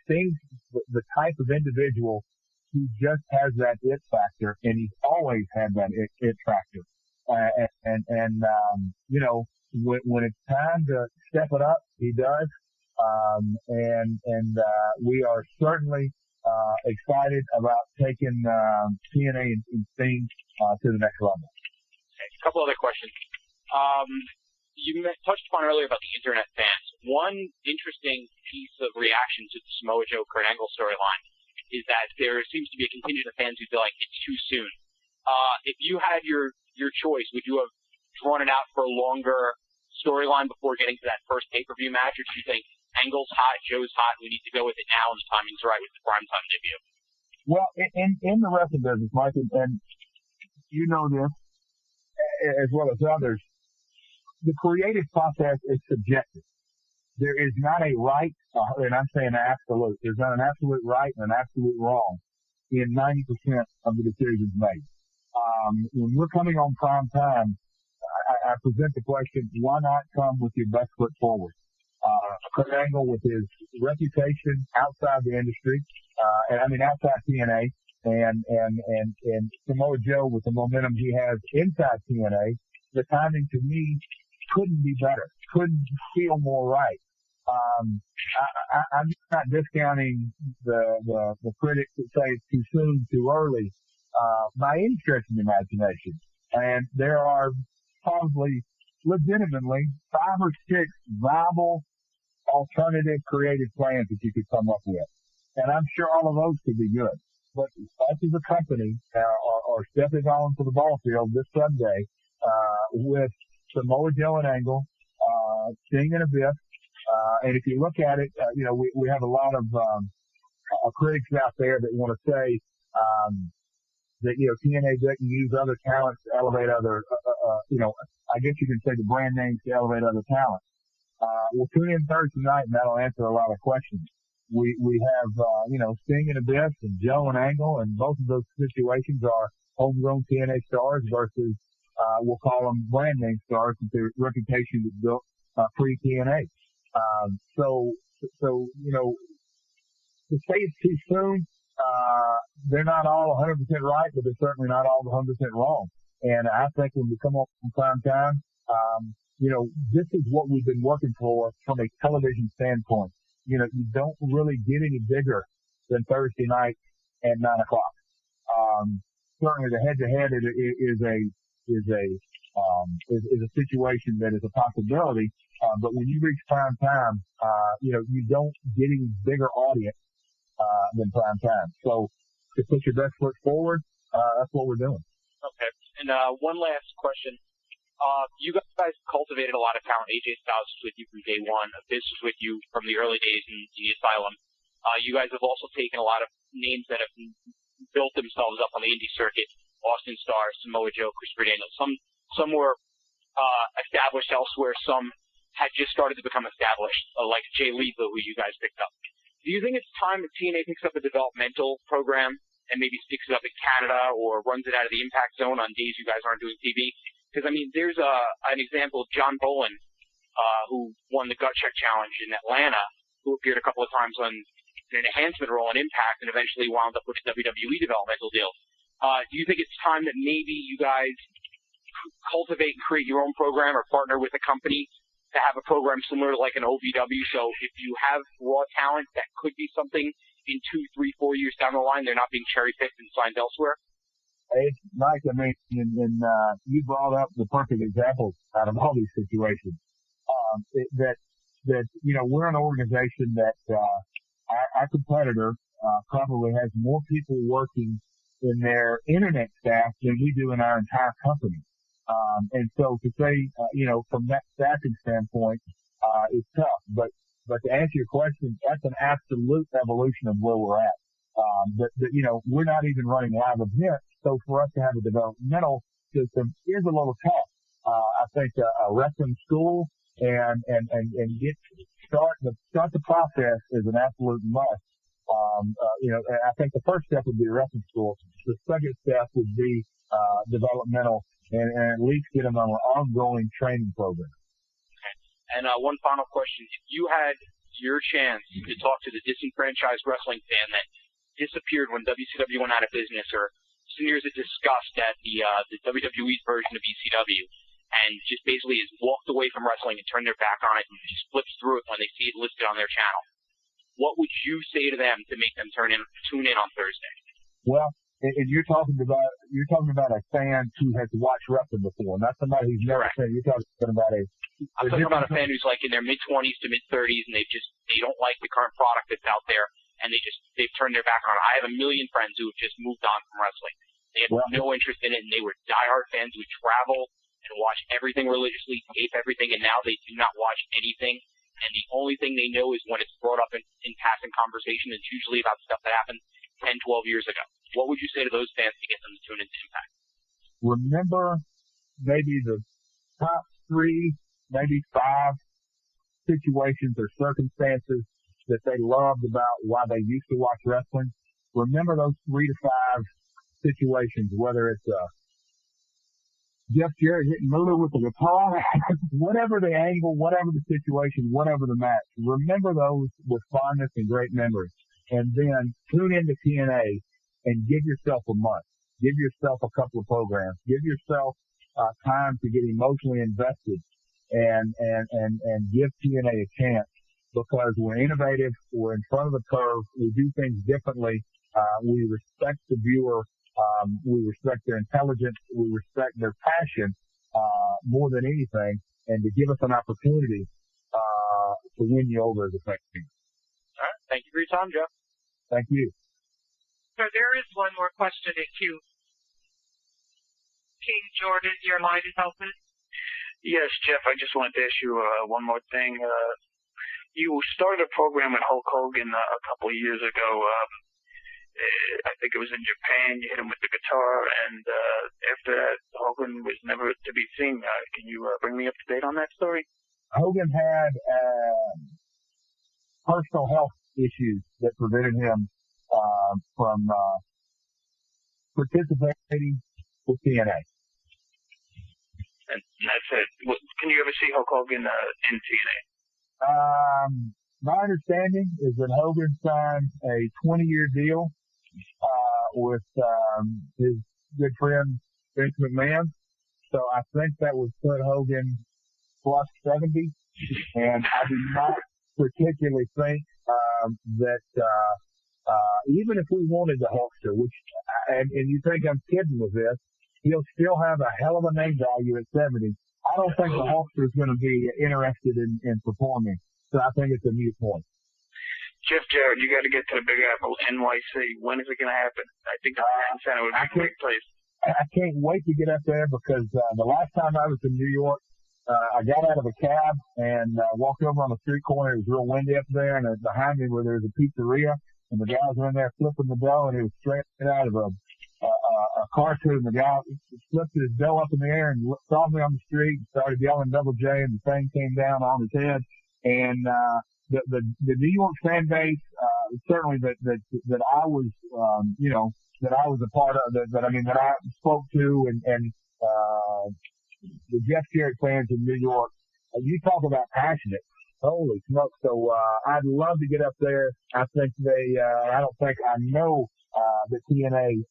Sting's the type of individual who just has that it factor, and he's always had that it factor. When it's time to step it up, he does. We are certainly excited about taking TNA and Sting to the next level. Okay, a couple other questions. You touched upon earlier about the internet fans. One interesting piece of reaction to the Samoa Joe Kurt Angle storyline is that there seems to be a contingent of fans who feel like it's too soon. If you had your choice, would you have drawn it out for a longer storyline before getting to that first pay-per-view match, or do you think Angle's hot, Joe's hot, we need to go with it now and the timing's right with the primetime debut? Well, in the wrestling business, Mike, and you know this as well as others, the creative process is subjective. There is not a right, and I'm saying absolute. There's not an absolute right and an absolute wrong in 90% of the decisions made. When we're coming on prime time, I present the question, why not come with your best foot forward? Kurt Angle with his reputation outside the industry, outside TNA, and Samoa Joe with the momentum he has inside TNA, the timing to me couldn't be better, couldn't feel more right. I'm not discounting the critics that say it's too soon, too early, by any stretch of the imagination. And there are probably legitimately 5 or 6 viable alternative creative plans that you could come up with. And I'm sure all of those could be good. But us as a company are stepping on to the ball field this Sunday with Samoa Joe and Angle, Sting and Abyss. And if you look at it, we have a lot of critics out there that want to say that TNA doesn't use other talents to elevate other, I guess you can say the brand names to elevate other talents. We'll tune in Thursday night and that'll answer a lot of questions. We have, Sting and Abyss and Joe and Angle, and both of those situations are homegrown TNA stars versus, we'll call them brand name stars with their reputation was built, pre-TNA. So, to say it's too soon, they're not all 100% right, but they're certainly not all 100% wrong. And I think when we come up from prime time, this is what we've been working for from a television standpoint. You don't really get any bigger than Thursday night at 9 o'clock. Certainly the head-to-head is a situation that is a possibility. But when you reach prime time, you don't get any bigger audience, than prime time. So to put your best foot forward, that's what we're doing. Okay. And, one last question. You guys cultivated a lot of talent. AJ Styles was with you from day one. Abyss was with you from the early days in the Asylum. You guys have also taken a lot of names that have built themselves up on the indie circuit. Austin Starr, Samoa Joe, Christopher Daniels. Some were established elsewhere. Some had just started to become established, like Jay Lethal, who you guys picked up. Do you think it's time that TNA picks up a developmental program and maybe sticks it up in Canada or runs it out of the Impact Zone on days you guys aren't doing TV? Because, there's an example of John Boland, who won the Gut Check Challenge in Atlanta, who appeared a couple of times on an enhancement role in Impact and eventually wound up with a WWE developmental deal. Do you think it's time that maybe you guys cultivate and create your own program or partner with a company to have a program similar to like an OVW? So if you have raw talent that could be something in 2, 3, 4 years down the line, they're not being cherry-picked and signed elsewhere? Hey, Mike, you brought up the perfect example out of all these situations. We're an organization that, our competitor, probably has more people working in their internet staff than we do in our entire company. And so to say, from that staffing standpoint, it's tough. But to answer your question, that's an absolute evolution of where we're at. We're not even running live events. So for us to have a developmental system is a little tough. I think a wrestling school and start the process is an absolute must. I think the first step would be a wrestling school. The second step would be developmental and at least get them on an ongoing training program. Okay. And one final question. If you had your chance to talk to the disenfranchised wrestling fan that disappeared when WCW went out of business, or sneers at disgust at the WWE's version of ECW, and just basically has walked away from wrestling and turned their back on it and just flips through it when they see it listed on their channel, what would you say to them to make them tune in on Thursday? Well, and you're talking about a fan who has watched wrestling before, not somebody who's never seen. You're talking about I'm talking about a fan who's like in their mid-20s to mid-30s, and they don't like the current product that's out there, and they've turned their back on it. I have a million friends who have just moved on from wrestling. They have no interest in it, and they were diehard fans who would travel and watch everything religiously, tape everything, and now they do not watch anything. And the only thing they know is when it's brought up in passing conversation, it's usually about stuff that happened 10, 12 years ago? What would you say to those fans to get them to tune into Impact? Remember maybe the top 3, maybe 5 situations or circumstances that they loved about why they used to watch wrestling. Remember those 3 to 5 situations, whether it's Jeff Jarrett hitting Muller with the guitar, whatever the angle, whatever the situation, whatever the match. Remember those with fondness and great memories. And then tune into TNA and give yourself a month. Give yourself a couple of programs. Give yourself time to get emotionally invested and give TNA a chance, because we're innovative. We're in front of the curve. We do things differently. We respect the viewer. We respect their intelligence. We respect their passion more than anything, and to give us an opportunity to win you over as a fan. All right. Thank you for your time, Jeff. Thank you. So there is one more question in queue. King Jordan, your line is open. Yes, Jeff, I just wanted to ask you one more thing. You started a program with Hulk Hogan a couple of years ago. I think it was in Japan. You hit him with the guitar, and after that, Hogan was never to be seen. Can you bring me up to date on that story? Hogan had personal health issues that prevented him from participating with TNA. And that's it. Can you ever see Hulk Hogan in TNA? My understanding is that Hogan signed a 20-year deal with his good friend Vince McMahon. So I think that would put Hogan plus 70. And I do not particularly think that even if we wanted the Hulkster, which and you think I'm kidding with this, he'll still have a hell of a name value at 70. I don't think the Hulkster is going to be interested in performing. So I think it's a mute point. Jeff Jarrett, you got to get to the Big Apple, NYC. When is it going to happen? I think the Center would be a great place. I can't wait to get up there, because the last time I was in New York, I got out of a cab and walked over on the street corner. It was real windy up there, and behind me where there was a pizzeria, and the guys were in there flipping the dough, and it was straight out of a cartoon. The guy flipped his dough up in the air and saw me on the street and started yelling Double J, and the thing came down on his head. And the New York fan base, certainly that I was, that I was a part of, that I spoke to, and the Jeff Jarrett fans in New York, you talk about passionate. Holy smoke. So, I'd love to get up there. I think I know that TNA,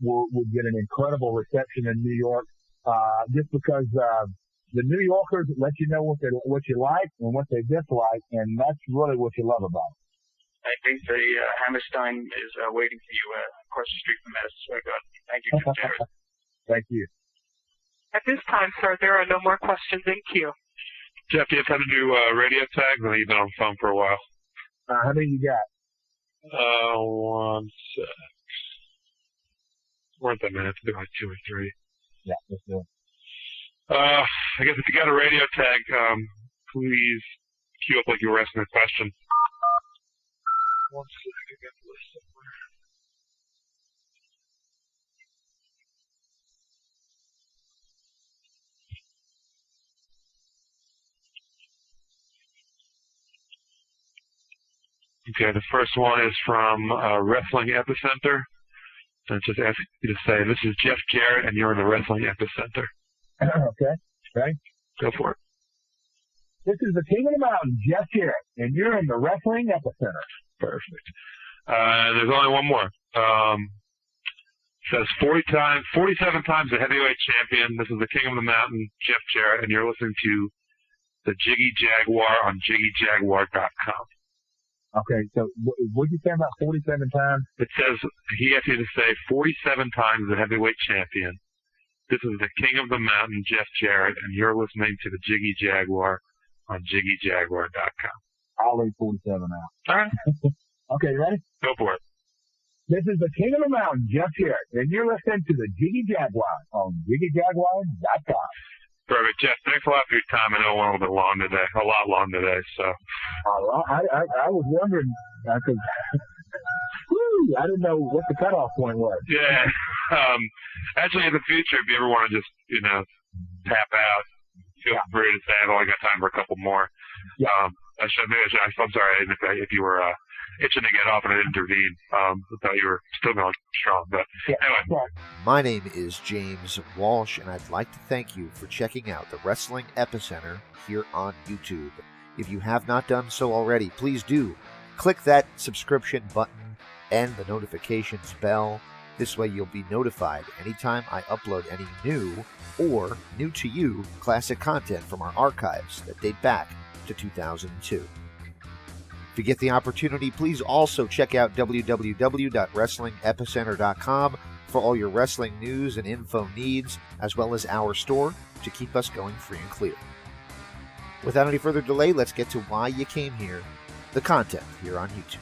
would get an incredible reception in New York, just because, the New Yorkers let you know what you like and what they dislike, and that's really what you love about it. I think the Hammerstein is waiting for you across the street from Madison Square Garden. Thank you, Jeff Jarrett. Thank you. At this time, sir, there are no more questions in queue. Jeff, do you have time to do radio tags? I know you've been on the phone for a while. How many you got? One sec. Weren't that many? I think like 2 or 3. Yeah, let's do it. I guess if you got a radio tag, please queue up like you were asking a question. One sec, I got the list somewhere. Okay, the first one is from Wrestling Epicenter. And it just asks you to say, this is Jeff Jarrett, and you're in the Wrestling Epicenter. Okay. Go for it. This is the King of the Mountain, Jeff Jarrett, and you're in the Wrestling Epicenter. Perfect. There's only one more. Says 47 times the heavyweight champion. This is the King of the Mountain, Jeff Jarrett, and you're listening to the Jiggy Jaguar on JiggyJaguar.com. Okay, so what did you say about 47 times? It says he asked you to say 47 times the heavyweight champion. This is the King of the Mountain, Jeff Jarrett, and you're listening to the Jiggy Jaguar on JiggyJaguar.com. I'll leave 47 out. All right. Okay, you ready? Go for it. This is the King of the Mountain, Jeff Jarrett, and you're listening to the Jiggy Jaguar on JiggyJaguar.com. Perfect, Jeff. Thanks a lot for your time. I know it went a little bit long today, a lot long today. So. I was wondering, because, woo, I didn't know what the cutoff point was. Yeah. Actually, in the future, if you ever want to just, tap out, feel free to say, I've only got time for a couple more. Yeah. I'm sorry if you were itching to get off and I didn't intervene. I thought you were still going strong. But anyway. My name is James Walsh, and I'd like to thank you for checking out the Wrestling Epicenter here on YouTube. If you have not done so already, please do. Click that subscription button and the notifications bell. This way you'll be notified anytime I upload any new or new to you classic content from our archives that date back to 2002. If you get the opportunity, please also check out www.wrestlingepicenter.com for all your wrestling news and info needs, as well as our store to keep us going free and clear. Without any further delay, let's get to why you came here, the content here on YouTube.